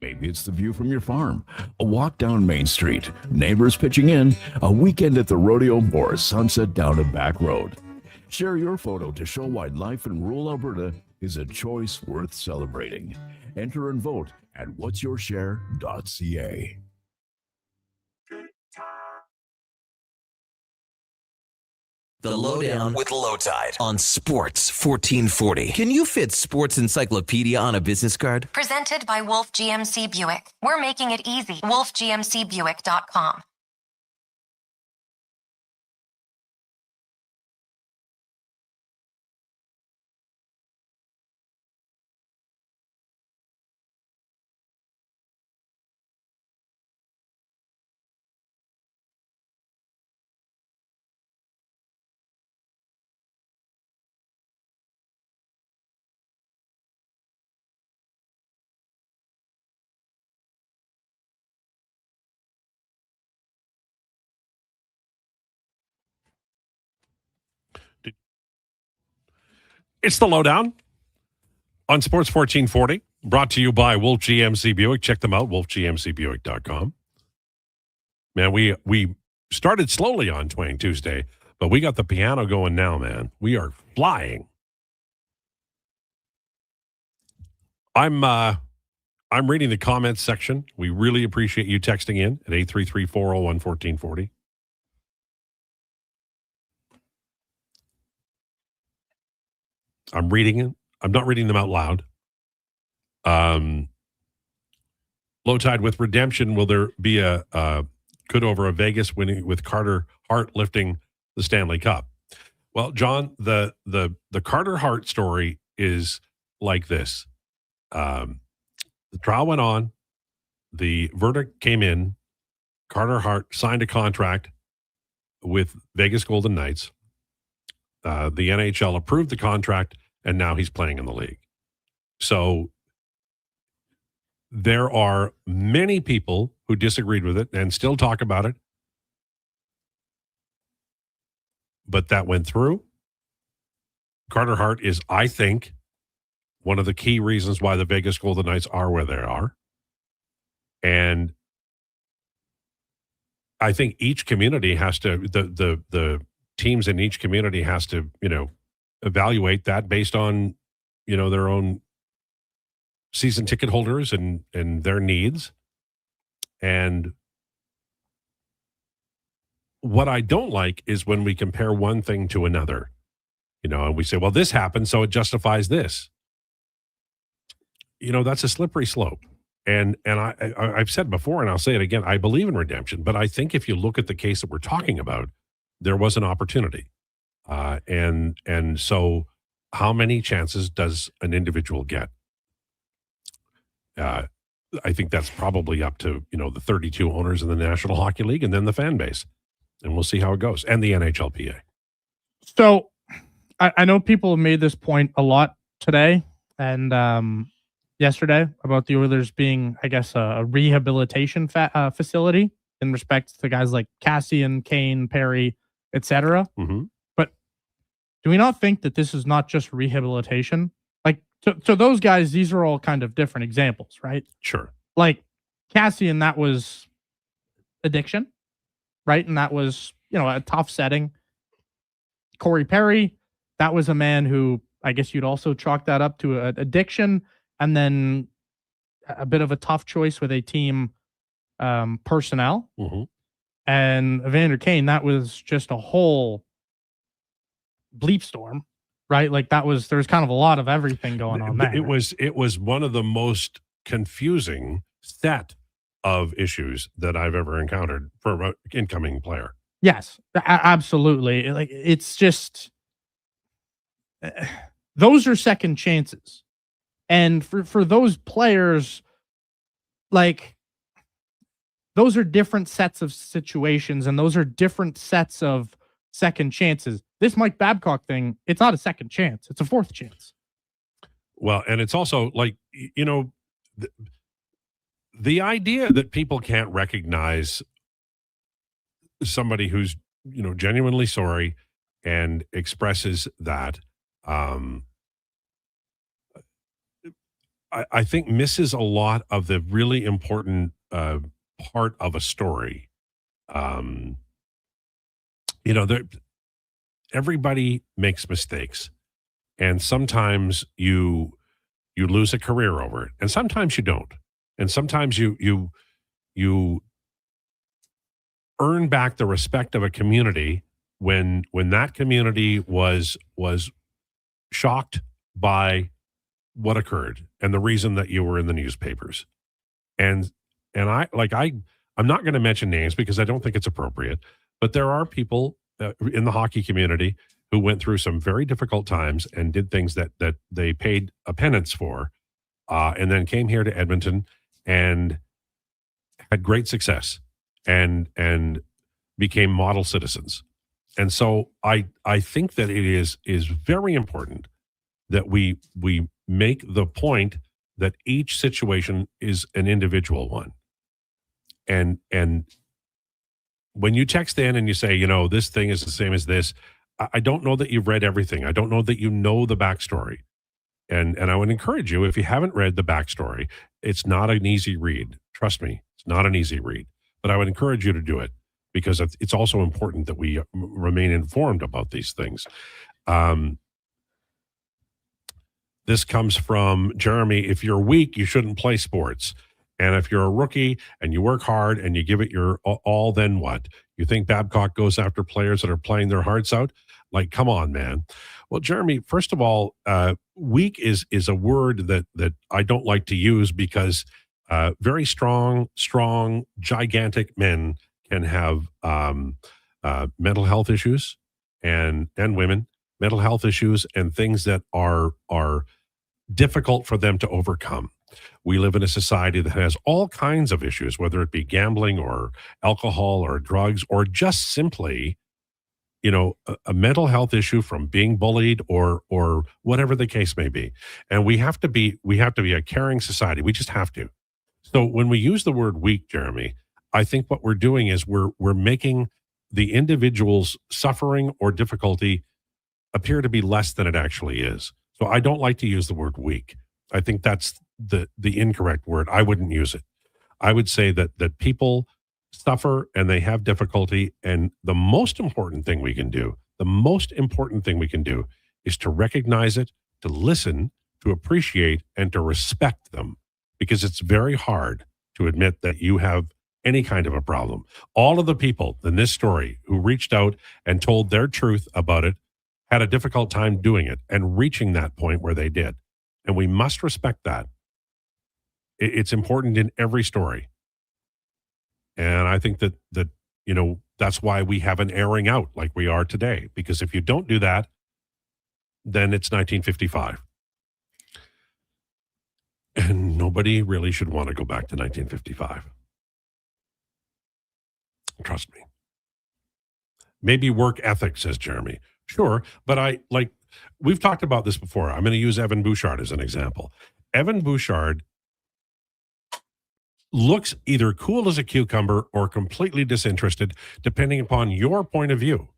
Maybe it's the view from your farm, a walk down Main Street, neighbors pitching in, a weekend at the rodeo, or a sunset down a back road. Share your photo to show why life in rural Alberta is a choice worth celebrating. Enter and vote at whatsyourshare.ca. The Lowdown with Lowetide on Sports 1440. Can you fit Sports Encyclopedia on a business card? Presented by Wolf GMC Buick. We're making it easy. WolfGMCBuick.com. It's the Lowdown on Sports 1440, brought to you by Wolf GMC Buick. Check them out, wolfgmcbuick.com. Man, we started slowly on Twang Tuesday, but we got the piano going now, man. We are flying. I'm reading the comments section. We really appreciate you texting in at 833-401-1440. I'm reading it. I'm not reading them out loud. Lowetide with redemption. Will there be a good over a Vegas winning with Carter Hart lifting the Stanley Cup? Well, John, the Carter Hart story is like this. The trial went on. The verdict came in. Carter Hart signed a contract with Vegas Golden Knights. The NHL approved the contract, and now he's playing in the league. So there are many people who disagreed with it and still talk about it. But that went through. Carter Hart is, I think, one of the key reasons why the Vegas Golden Knights are where they are. And I think each community has to, the teams in each community has to, evaluate that based on, their own season ticket holders and their needs. And what I don't like is when we compare one thing to another, and we say, well, this happened, so it justifies this. That's a slippery slope. And I've said before, and I'll say it again, I believe in redemption, but I think if you look at the case that we're talking about, there was an opportunity. And so how many chances does an individual get? I think that's probably up to, the 32 owners in the National Hockey League and then the fan base. And we'll see how it goes. And the NHLPA. So I know people have made this point a lot today and yesterday about the Oilers being, I guess, a rehabilitation facility in respect to guys like Cassian, Kane, Perry, etc. Mm-hmm. But do we not think that this is not just rehabilitation? Like, to those guys, these are all kind of different examples, right? Sure. Like Cassian, that was addiction, right? And that was, a tough setting. Corey Perry, that was a man who, I guess you'd also chalk that up to addiction and then a bit of a tough choice with a team personnel. Mm-hmm. And Evander Kane, that was just a whole bleep storm. right? Like there's kind of a lot of everything going on there. It was one of the most confusing set of issues that I've ever encountered for an incoming player. Yes, absolutely. Like it's just those are second chances. And for those players, like those are different sets of situations and those are different sets of second chances. This Mike Babcock thing, it's not a second chance. It's a fourth chance. Well, and it's also like, you know, the idea that people can't recognize somebody who's, you know, genuinely sorry and expresses that, I think misses a lot of the really important part of a story. You know, everybody makes mistakes, and sometimes you lose a career over it, and sometimes you don't, and sometimes you earn back the respect of a community when that community was shocked by what occurred and the reason that you were in the newspapers. And I'm not going to mention names because I don't think it's appropriate, but there are people in the hockey community who went through some very difficult times and did things that they paid a penance for, and then came here to Edmonton and had great success and became model citizens. And so I think that it is very important that we make the point that each situation is an individual one. And when you text in and you say, you know, this thing is the same as this, I don't know that you've read everything. I don't know that you know the backstory. And I would encourage you, if you haven't read the backstory, it's not an easy read. Trust me, it's not an easy read. But I would encourage you to do it because it's also important that we remain informed about these things. This comes from Jeremy. If you're weak, you shouldn't play sports. And if you're a rookie and you work hard and you give it your all, then what? You think Babcock goes after players that are playing their hearts out? Like, come on, man. Well, Jeremy, first of all, weak is a word that I don't like to use because very strong, gigantic men can have mental health issues and women, mental health issues and things that are difficult for them to overcome. We live in a society that has all kinds of issues, whether it be gambling or alcohol or drugs or just simply, you know, a mental health issue from being bullied or whatever the case may be. And we have to be a caring society. We just have to. So when we use the word weak, Jeremy, I think what we're doing is we're making the individual's suffering or difficulty appear to be less than it actually is. So I don't like to use the word weak. I think that's the incorrect word. I wouldn't use it. I would say that people suffer and they have difficulty. And the most important thing we can do is to recognize it, to listen, to appreciate, and to respect them. Because it's very hard to admit that you have any kind of a problem. All of the people in this story who reached out and told their truth about it had a difficult time doing it and reaching that point where they did. And we must respect that. It's important in every story. And I think that you know, that's why we have an airing out like we are today. Because if you don't do that, then it's 1955. And nobody really should want to go back to 1955. Trust me. Maybe work ethic, says Jeremy. Sure, but we've talked about this before. I'm going to use Evan Bouchard as an example. Evan Bouchard looks either cool as a cucumber or completely disinterested, depending upon your point of view.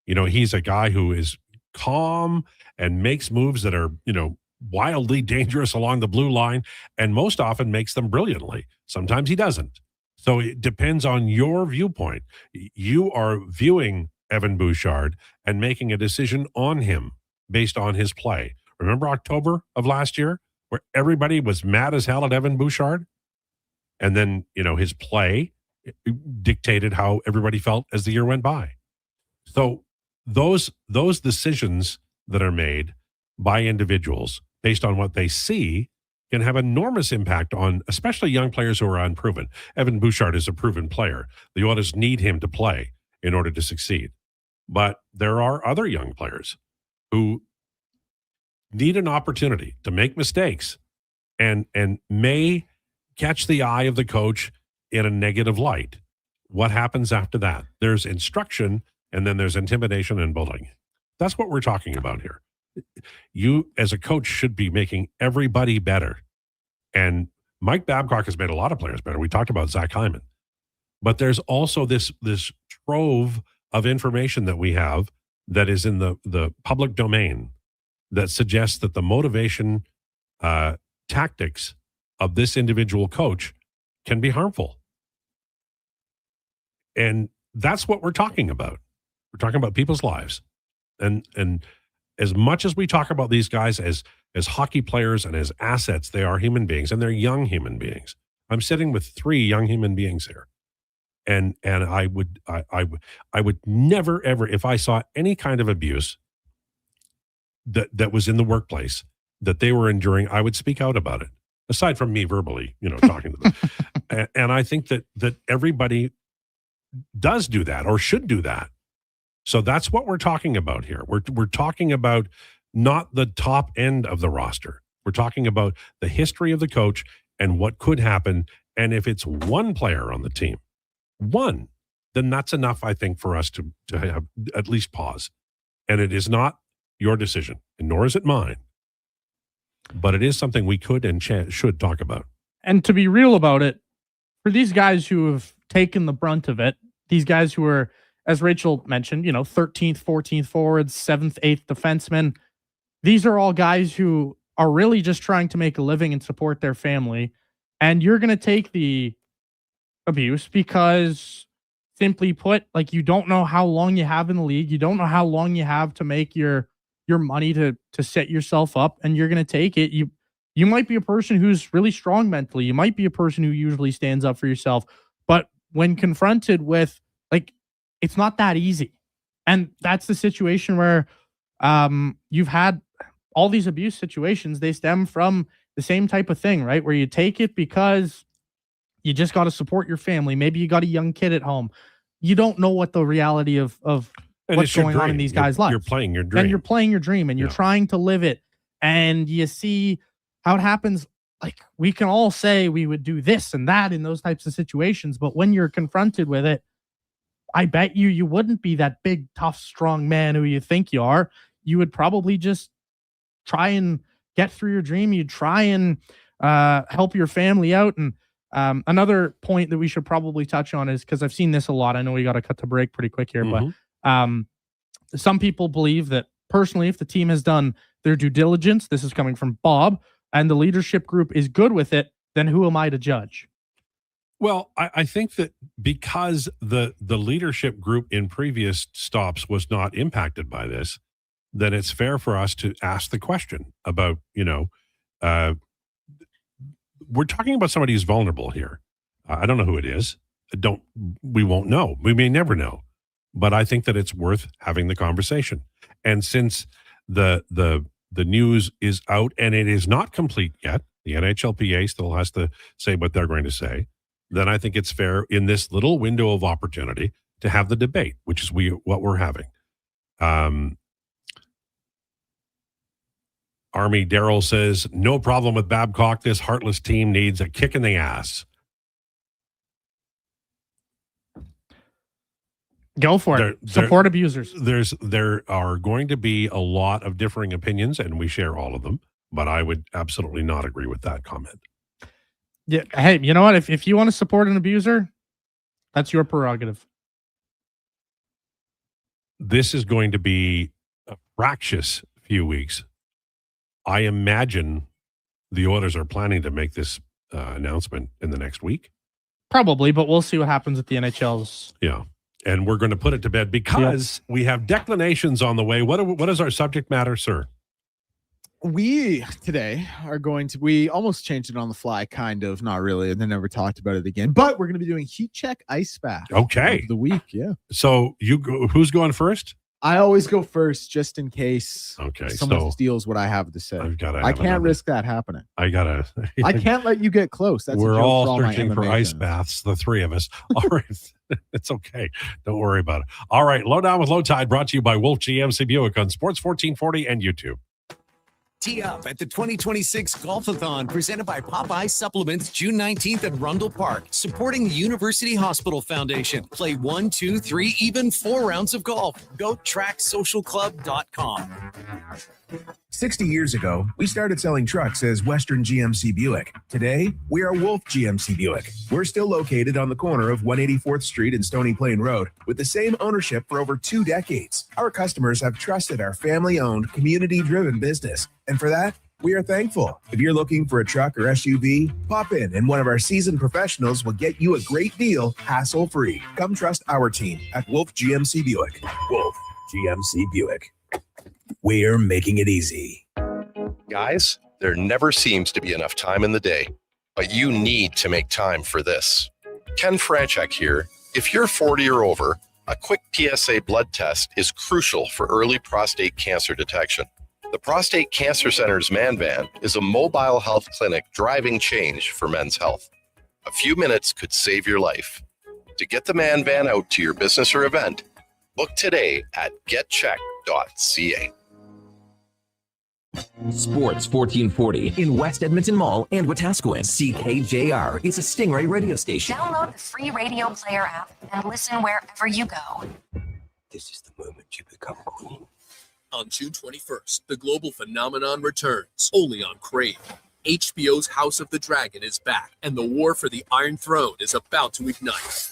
You know, he's a guy who is calm and makes moves that are, you know, wildly dangerous along the blue line, and most often makes them brilliantly. Sometimes he doesn't. So it depends on your viewpoint. You are viewing Evan Bouchard and making a decision on him based on his play. Remember October of last year where everybody was mad as hell at Evan Bouchard? And then, you know, his play dictated how everybody felt as the year went by. So those decisions that are made by individuals based on what they see can have enormous impact on especially young players who are unproven. Evan Bouchard is a proven player. The Oilers need him to play in order to succeed. But there are other young players who need an opportunity to make mistakes and may catch the eye of the coach in a negative light. What happens after that? There's instruction, and then there's intimidation and bullying. That's what we're talking about here. You, as a coach, should be making everybody better. And Mike Babcock has made a lot of players better. We talked about Zach Hyman. But there's also this trove of information that we have that is in the public domain that suggests that the motivation tactics of this individual coach can be harmful. And that's what we're talking about. We're talking about people's lives. And as much as we talk about these guys as hockey players and as assets, they are human beings, and they're young human beings. I'm sitting with 3 young human beings here. And I would never, ever, if I saw any kind of abuse that was in the workplace that they were enduring, I would speak out about it, aside from me verbally, talking to them. And I think that everybody does do that or should do that. So that's what we're talking about here. We're talking about not the top end of the roster. We're talking about the history of the coach and what could happen. And if it's one player on the team, then that's enough, I think, for us to have at least pause. And it is not your decision, and nor is it mine. But it is something we could and should talk about. And to be real about it, for these guys who have taken the brunt of it, these guys who are, as Rachel mentioned, 13th, 14th forwards, 7th, 8th defensemen, these are all guys who are really just trying to make a living and support their family. And you're going to take the abuse because, simply put, like, you don't know how long you have in the league. You don't know how long you have to make your money to set yourself up, and you're going to take it. You might be a person who's really strong mentally. You might be a person who usually stands up for yourself. But when confronted with, it's not that easy. And that's the situation where you've had all these abuse situations. They stem from the same type of thing, right? Where you take it because you just got to support your family. Maybe you got a young kid at home. You don't know what the reality of what's going on in these guys' lives. You're playing your dream. And you're playing your dream, and you're trying to live it. And you see how it happens. Like, we can all say we would do this and that in those types of situations, but when you're confronted with it, I bet you wouldn't be that big, tough, strong man who you think you are. You would probably just try and get through your dream. You'd try and help your family out. And another point that we should probably touch on is, because I've seen this a lot. I know we got to cut to break pretty quick here, but some people believe that, personally, if the team has done their due diligence, this is coming from Bob, and the leadership group is good with it, then who am I to judge? Well, I think that because the leadership group in previous stops was not impacted by this, then it's fair for us to ask the question about, we're talking about somebody who's vulnerable here. I don't know who it is. We won't know. We may never know. But I think that it's worth having the conversation. And since the news is out and it is not complete yet, the NHLPA still has to say what they're going to say, then I think it's fair in this little window of opportunity to have the debate, which is what we're having. Army Daryl says, no problem with Babcock. This heartless team needs a kick in the ass. Go for it. Support abusers. There are going to be a lot of differing opinions, and we share all of them, but I would absolutely not agree with that comment. Yeah. Hey, you know what? If you want to support an abuser, that's your prerogative. This is going to be a fractious few weeks. I imagine the Oilers are planning to make this announcement in the next week. Probably, but we'll see what happens at the NHL's. Yeah. And we're going to put it to bed because we have declinations on the way. What is our subject matter, sir? We today are going to, we almost changed it on the fly, kind of, not really, and then never talked about it again, but we're going to be doing Heat Check Ice Bath. Okay. Of the week. Yeah. So who's going first? I always go first just in case someone so steals what I have to say. I can't risk that happening. I can't let you get close. That's we're a joke all for all my searching for MMA ice fans. baths, the three of us. All right. It's okay. Don't worry about it. All right. Lowdown with Lowetide brought to you by Wolf GMC Buick on Sports 1440 and YouTube. Tee up at the 2026 Golf-a-thon presented by Popeye Supplements June 19th at Rundle Park, supporting the University Hospital Foundation. Play 1, 2, 3, even 4 rounds of golf. Go tracksocialclub.com. 60 years ago, we started selling trucks as Western GMC Buick. Today, we are Wolf GMC Buick. We're still located on the corner of 184th Street and Stony Plain Road with the same ownership for over 2 decades. Our customers have trusted our family-owned, community-driven business. And for that, we are thankful. If you're looking for a truck or SUV, pop in and one of our seasoned professionals will get you a great deal, hassle-free. Come trust our team at Wolf GMC Buick. Wolf GMC Buick. We're making it easy. Guys, there never seems to be enough time in the day, but you need to make time for this. Ken Franchek here. If you're 40 or over, a quick PSA blood test is crucial for early prostate cancer detection. The Prostate Cancer Center's Man Van is a mobile health clinic driving change for men's health. A few minutes could save your life. To get the Man Van out to your business or event, book today at getcheck.ca. Sports 1440 in West Edmonton Mall and Wetaskiwin. CKJR is a Stingray radio station. Download the free radio player app and listen wherever you go. This is the moment you become queen. On June 21st, the global phenomenon returns, only on Crave. HBO's House of the Dragon is back, and the war for the Iron Throne is about to ignite.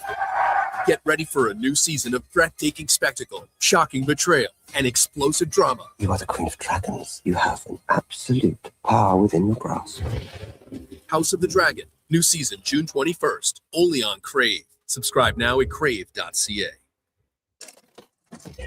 Get ready for a new season of breathtaking spectacle, shocking betrayal, and explosive drama. You are the Queen of Dragons. You have an absolute power within your grasp. House of the Dragon, new season June 21st, only on Crave. Subscribe now at crave.ca.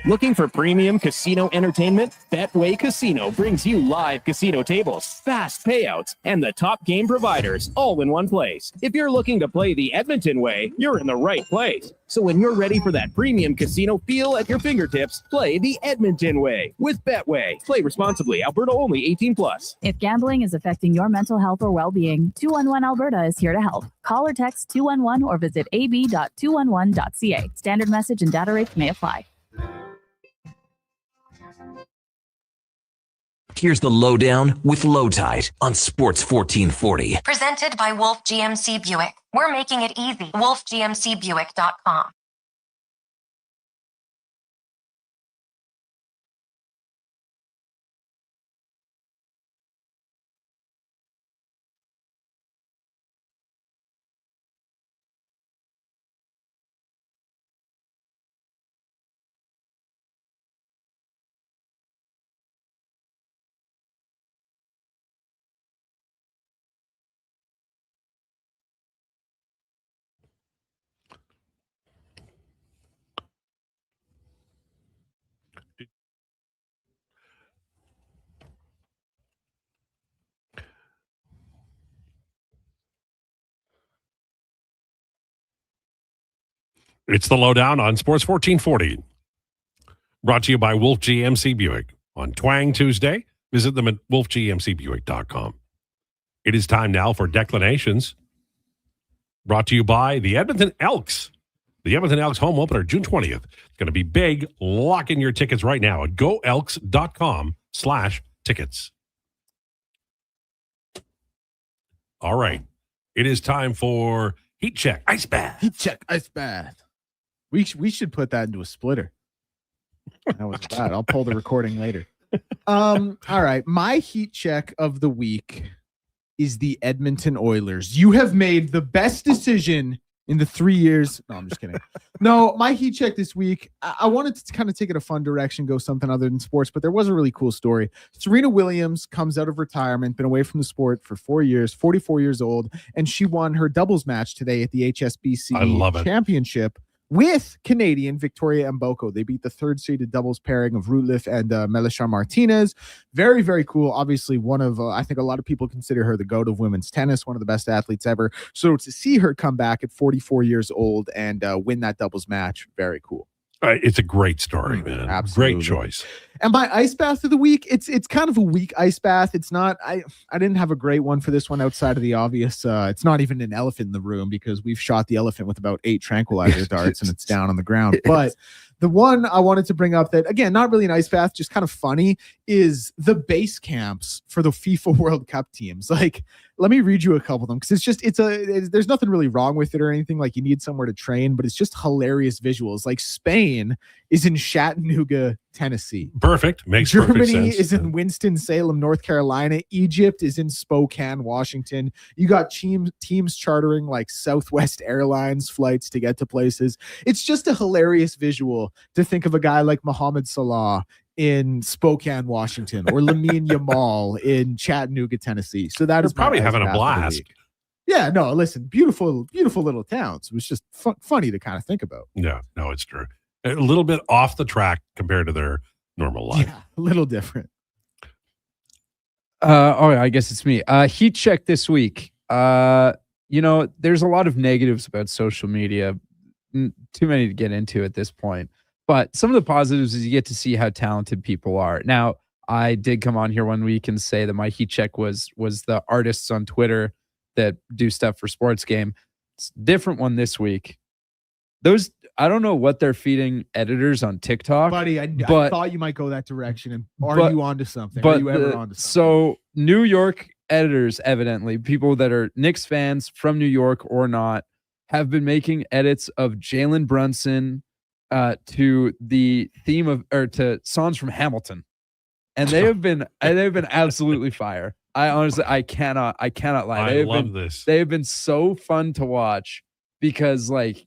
Looking for premium casino entertainment? Betway Casino brings you live casino tables, fast payouts, and the top game providers all in one place. If you're looking to play the Edmonton way, you're in the right place. So when you're ready for that premium casino feel at your fingertips, play the Edmonton way with Betway. Play responsibly. Alberta only, 18+. If gambling is affecting your mental health or well-being, 211 Alberta is here to help. Call or text 211 or visit ab.211.ca. Standard message and data rates may apply. Here's the Lowdown with Lowetide on Sports 1440. Presented by Wolf GMC Buick. We're making it easy. WolfGMCBuick.com. It's the Lowdown on Sports 1440. Brought to you by Wolf GMC Buick. On Twang Tuesday, visit them at wolfgmcbuick.com. It is time now for Declinations. Brought to you by the Edmonton Elks. The Edmonton Elks home opener, June 20th. It's going to be big. Lock in your tickets right now at goelks.com/tickets. All right. It is time for Heat Check Ice Bath. Heat Check Ice Bath. We should put that into a splitter. That was bad. I'll pull the recording later. All right. My heat check of the week is the Edmonton Oilers. You have made the best decision in the 3 years. No, I'm just kidding. No, my heat check this week, I wanted to kind of take it a fun direction, go something other than sports, but there was a really cool story. Serena Williams comes out of retirement, been away from the sport for 4 years, 44 years old, and she won her doubles match today at the HSBC Championship with Canadian Victoria Mboko. They beat the third-seeded doubles pairing of Rootliff and Melissa Martinez. Very, very cool. Obviously, one of, I think a lot of people consider her the GOAT of women's tennis, one of the best athletes ever. So to see her come back at 44 years old and win that doubles match, very cool. It's a great story, man. Absolutely. Great choice. And my ice bath of the week, it's kind of a weak ice bath. It's not. I didn't have a great one for this one outside of the obvious. It's not even an elephant in the room because we've shot the elephant with about 8 tranquilizer darts and it's down on the ground. But the one I wanted to bring up that, again, not really an ice bath, just kind of funny, is the base camps for the FIFA World Cup teams. Like, let me read you a couple of them because there's nothing really wrong with it or anything. Like, you need somewhere to train, but it's just hilarious visuals. Like, Spain is in Chattanooga, Tennessee. Perfect. Makes perfect sense. Germany is in Winston-Salem, North Carolina. Egypt is in Spokane, Washington. You got teams chartering like Southwest Airlines flights to get to places. It's just a hilarious visual to think of a guy like Mohamed Salah in Spokane, Washington, or Lamine Yamal in Chattanooga, Tennessee. So that is probably having a blast. Yeah, no, listen, beautiful little towns. It was just funny to kind of think about. Yeah, no, it's true. A little bit off the track compared to their normal life. Yeah, a little different. I guess it's me. Heat check this week. There's a lot of negatives about social media. Too many to get into at this point. But some of the positives is you get to see how talented people are. Now, I did come on here one week and say that my heat check was the artists on Twitter that do stuff for Sports Game. It's a different one this week. I don't know what they're feeding editors on TikTok. Buddy, I thought you might go that direction. And are you onto something? Are you ever onto something? So New York editors, evidently, people that are Knicks fans from New York or not, have been making edits of Jalen Brunson to the theme of, or to songs from Hamilton. And they've been absolutely fire. I cannot lie. I love this. They have been so fun to watch because like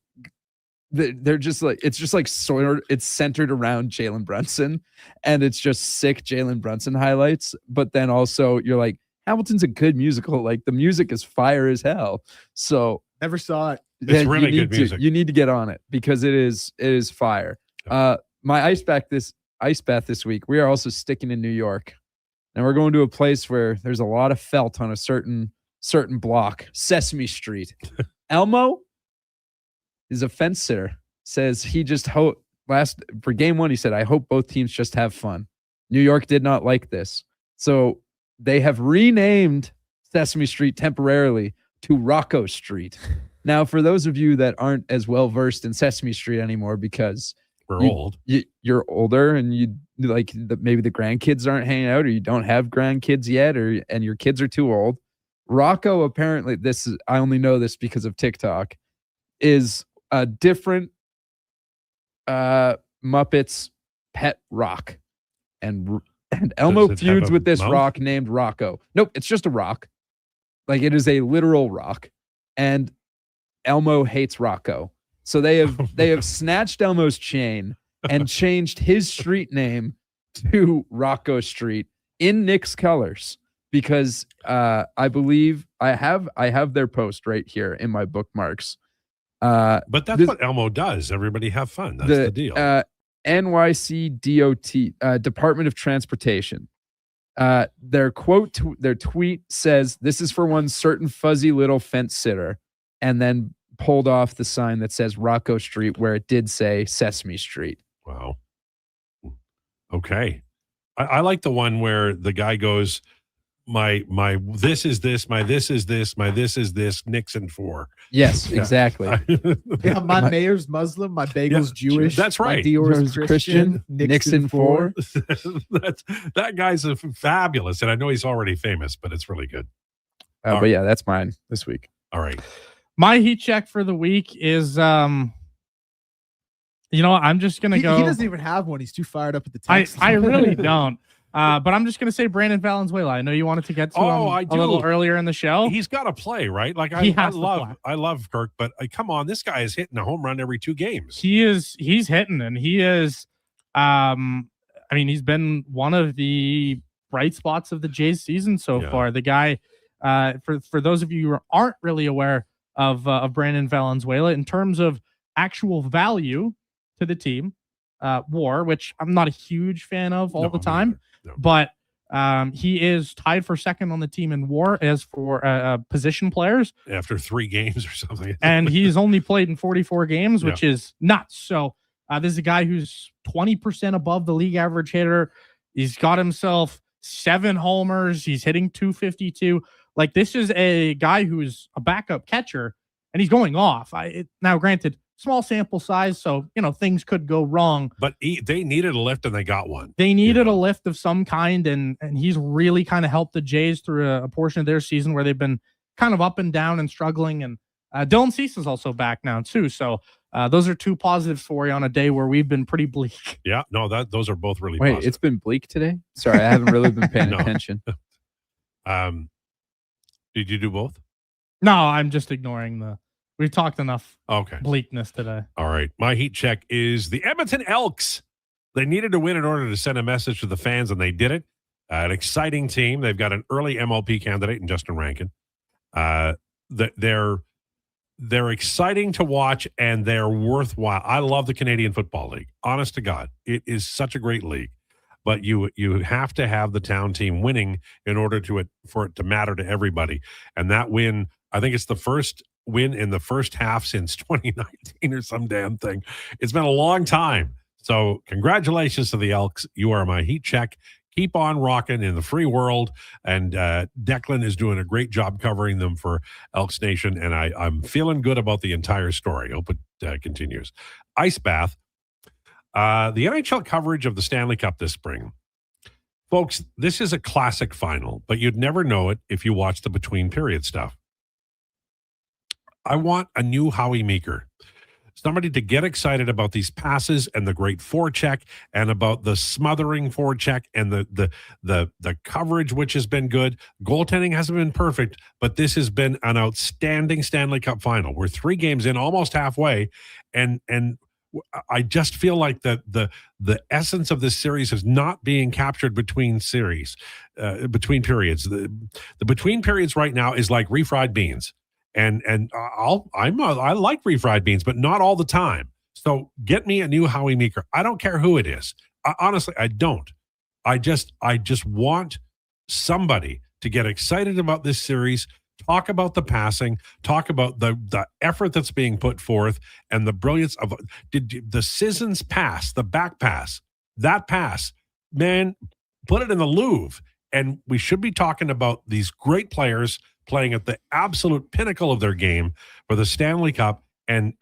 they're just like, it's just like it's centered around Jalen Brunson and it's just sick Jalen Brunson highlights. But then also you're like, Hamilton's a good musical. Like the music is fire as hell. So never saw it. It's really good music. You need to get on it because it is fire. My ice bath this week, we are also sticking in New York. And we're going to a place where there's a lot of felt on a certain block, Sesame Street. Elmo is a fence sitter. Says he just for game one, he said, I hope both teams just have fun. New York did not like this. So they have renamed Sesame Street temporarily to Rocco Street. Now, for those of you that aren't as well versed in Sesame Street anymore, because we're old, you're older, and you like maybe the grandkids aren't hanging out, or you don't have grandkids yet, and your kids are too old. Rocco, apparently, I only know this because of TikTok, is a different Muppets pet rock, and Elmo feuds with this rock named Rocco. Nope, it's just a rock. Like it is a literal rock, and Elmo hates Rocco. So they have snatched Elmo's chain and changed his street name to Rocco Street in Knicks colors because I believe I have their post right here in my bookmarks. But that's what Elmo does. Everybody have fun. That's the deal. NYC DOT, Department of Transportation. Their tweet says, "This is for one certain fuzzy little fence sitter," and then pulled off the sign that says Rocco Street where it did say Sesame Street. Wow. Okay. I like the one where the guy goes, my this is this, my this is this, my this is this, Nixon 4. Yes, exactly. Yeah, my mayor's Muslim, my bagel's Jewish. That's right. My Dior's Christian, Nixon 4. That guy's fabulous, and I know he's already famous, but it's really good. But yeah, that's mine this week. All right. My heat check for the week is, I'm just going to go. He doesn't even have one. He's too fired up at the text. I really don't. But I'm just going to say Brandon Valenzuela. I know you wanted to get to him a little earlier in the show. He's got to play, right? Like I love Kirk, but come on, this guy is hitting a home run every 2 games. He's hitting, and he is, he's been one of the bright spots of the Jays season so far. The guy, for those of you who aren't really aware of Brandon Valenzuela in terms of actual value to the team, WAR, which I'm not a huge fan of all the time, but he is tied for second on the team in WAR as for position players after 3 games or something, and he's only played in 44 games, which is nuts. So This is a guy who's 20% above the league average hitter. He's got himself 7 homers. He's hitting .252. Like, this is a guy who's a backup catcher, and he's going off. Now, granted, small sample size, so, things could go wrong. But they needed a lift, and they got one. They needed a lift of some kind, and he's really kind of helped the Jays through a portion of their season where they've been kind of up and down and struggling. And Dylan Cease is also back now, too. So those are 2 positives for you on a day where we've been pretty bleak. Yeah, no, those are both really Wait, positive. it's been bleak today? Sorry, I haven't really been paying attention. Did you do both? No, I'm just ignoring we've talked enough bleakness today. All right. My heat check is the Edmonton Elks. They needed to win in order to send a message to the fans, and they did it. An exciting team. They've got an early MLP candidate in Justin Rankin. They're exciting to watch, and they're worthwhile. I love the Canadian Football League. Honest to God, it is such a great league. But you have to have the town team winning in order for it to matter to everybody. And that win, I think it's the first win in the first half since 2019 or some damn thing. It's been a long time. So congratulations to the Elks. You are my heat check. Keep on rocking in the free world. And Declan is doing a great job covering them for Elks Nation. And I'm feeling good about the entire story. Hope it continues. Ice bath. The NHL coverage of the Stanley Cup this spring. Folks, this is a classic final, but you'd never know it if you watch the between period stuff. I want a new Howie Meeker. Somebody to get excited about these passes and the great forecheck and about the smothering forecheck and the coverage, which has been good. Goaltending hasn't been perfect, but this has been an outstanding Stanley Cup final. We're 3 games in, almost halfway, and I just feel like the essence of this series is not being captured between periods. The between periods right now is like refried beans. And I like refried beans, but not all the time. So get me a new Howie Meeker. I don't care who it is. Honestly, I don't. I just want somebody to get excited about this series, talk about the passing, talk about the effort that's being put forth, and the brilliance of the Sissons pass, the back pass, that pass, man, put it in the Louvre. And we should be talking about these great players playing at the absolute pinnacle of their game for the Stanley Cup and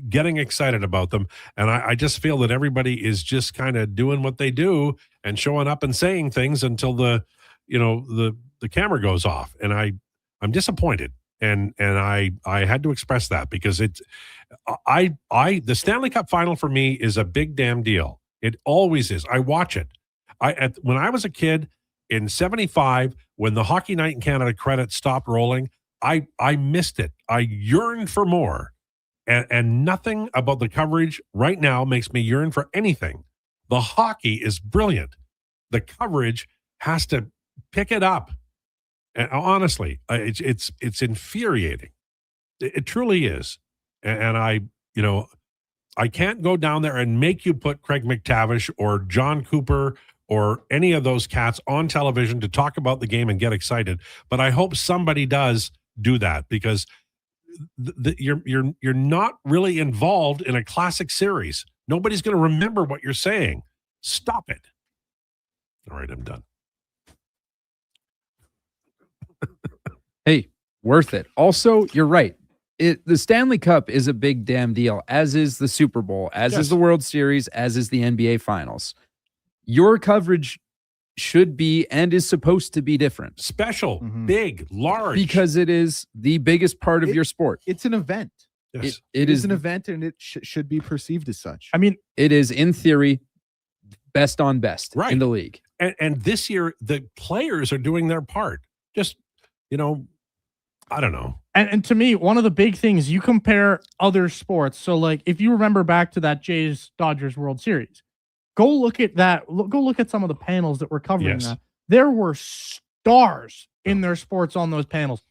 getting excited about them. And I just feel that everybody is just kind of doing what they do and showing up and saying things until the camera goes off. And I'm disappointed. And I had to express that because the Stanley Cup final for me is a big damn deal. It always is. I watch it. When I was a kid in 75, when the Hockey Night in Canada credits stopped rolling, I missed it. I yearned for more. And nothing about the coverage right now makes me yearn for anything. The hockey is brilliant. The coverage has to pick it up. And honestly, it's infuriating. It truly is. And I can't go down there and make you put Craig McTavish or John Cooper or any of those cats on television to talk about the game and get excited. But I hope somebody does do that because you're not really involved in a classic series. Nobody's going to remember what you're saying. Stop it. All right, I'm done. Hey, worth it. Also, you're right. The Stanley Cup is a big damn deal, as is the Super Bowl, as is the World Series, as is the NBA Finals. Your coverage should be and is supposed to be different. Special, big, large. Because it is the biggest part of your sport. It's an event. Yes. It is an event, and it should be perceived as such. I mean, it is, in theory, best on best in the league. And this year, the players are doing their part. Just, I don't know. And to me, one of the big things, you compare other sports. So, like, if you remember back to that Jays-Dodgers World Series, go look at that. Go look at some of the panels that were covering that. There were stars in their sports on those panels.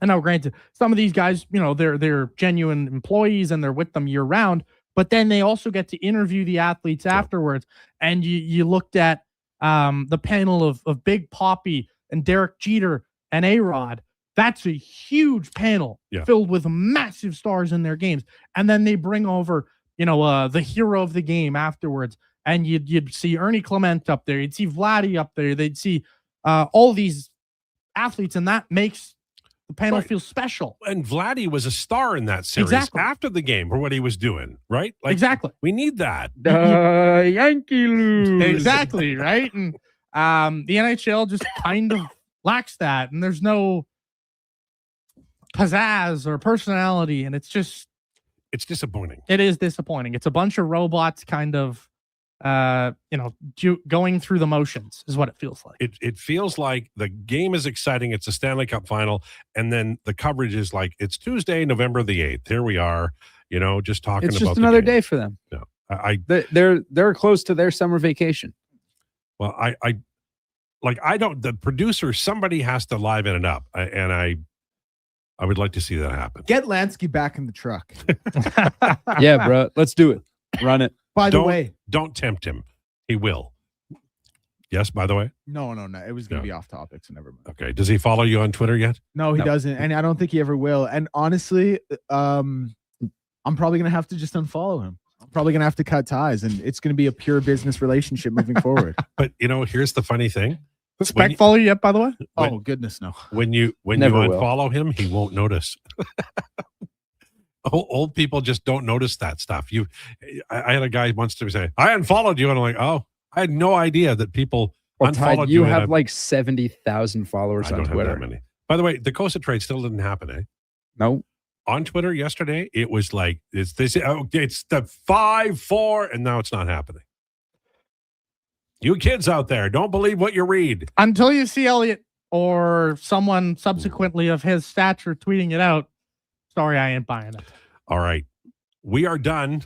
And now, granted, some of these guys, they're genuine employees and they're with them year round. But then they also get to interview the athletes afterwards. And you looked at the panel of Big Papi and Derek Jeter and A-Rod. That's a huge panel filled with massive stars in their games. And then they bring over, the hero of the game afterwards. And you'd see Ernie Clement up there. You'd see Vladdy up there. They'd see all these athletes, and that makes the panel feel special. And Vladdy was a star in that series after the game for what he was doing, right? Like, exactly. We need that. The Yankee lose. Exactly, right? And the NHL just kind of lacks that, and there's no pizzazz or personality, and it's disappointing. It is disappointing. It's a bunch of robots kind of going through the motions is what it feels like. It feels like the game is exciting. It's a Stanley Cup final. And then the coverage is like, it's Tuesday, November the 8th. Here we are, just talking about it's just another day for them. No, they're close to their summer vacation. Well, I don't, the producer, somebody has to liven it up. I would like to see that happen. Get Lansky back in the truck. Yeah, bro. Let's do it. Run it. By the way, don't tempt him. He will. Yes, by the way? No. It was going to be off topic, so never mind. Okay. Does he follow you on Twitter yet? No, he doesn't. And I don't think he ever will. And honestly, I'm probably going to have to just unfollow him. I'm probably going to have to cut ties, and it's going to be a pure business relationship moving forward. But, here's the funny thing. Does Spec follow you yet, by the way? Oh, goodness, no. When you unfollow him, he won't notice. Old people just don't notice that stuff. I had a guy once to say, I unfollowed you. And I'm like, oh, I had no idea that people unfollowed you. You have like 70,000 followers on Twitter. Have that many. By the way, the Costa trade still didn't happen, eh? No. On Twitter yesterday, it was like, it's the 5-4, and now it's not happening. You kids out there, don't believe what you read. Until you see Elliot or someone subsequently of his stature tweeting it out. Sorry, I ain't buying it. All right. We are done.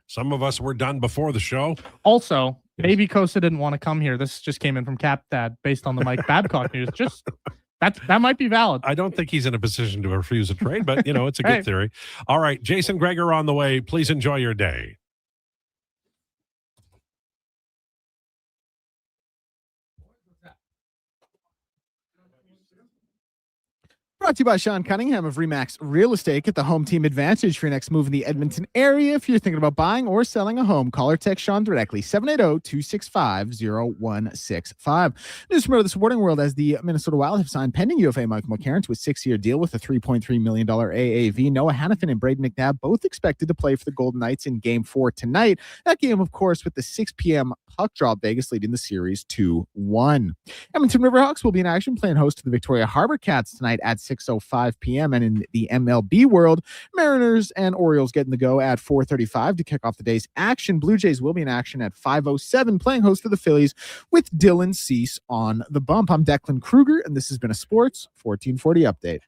Some of us were done before the show. Also, maybe Costa didn't want to come here. This just came in from Cap Dad based on the Mike Babcock news. That might be valid. I don't think he's in a position to refuse a trade, but, it's a good theory. All right. Jason Gregor on the way. Please enjoy your day. Brought to you by Sean Cunningham of Remax Real Estate. Get the home team advantage for your next move in the Edmonton area. If you're thinking about buying or selling a home, call or text Sean directly, 780-265-0165. News from the sporting world as the Minnesota Wild have signed pending UFA Michael McCarron to a 6-year deal with a $3.3 million AAV. Noah Hannafin and Braden McNabb both expected to play for the Golden Knights in Game 4 tonight. That game, of course, with the 6 p.m. puck drop, Vegas leading the series 2-1. Edmonton Riverhawks will be in action playing host to the Victoria Harbor Cats tonight at 6:05 p.m. And in the MLB world, Mariners and Orioles getting the go at 4:35 to kick off the day's action. Blue Jays will be in action at 5:07 playing host to the Phillies with Dylan Cease on the bump. I'm Declan Krueger, and this has been a Sports 1440 update.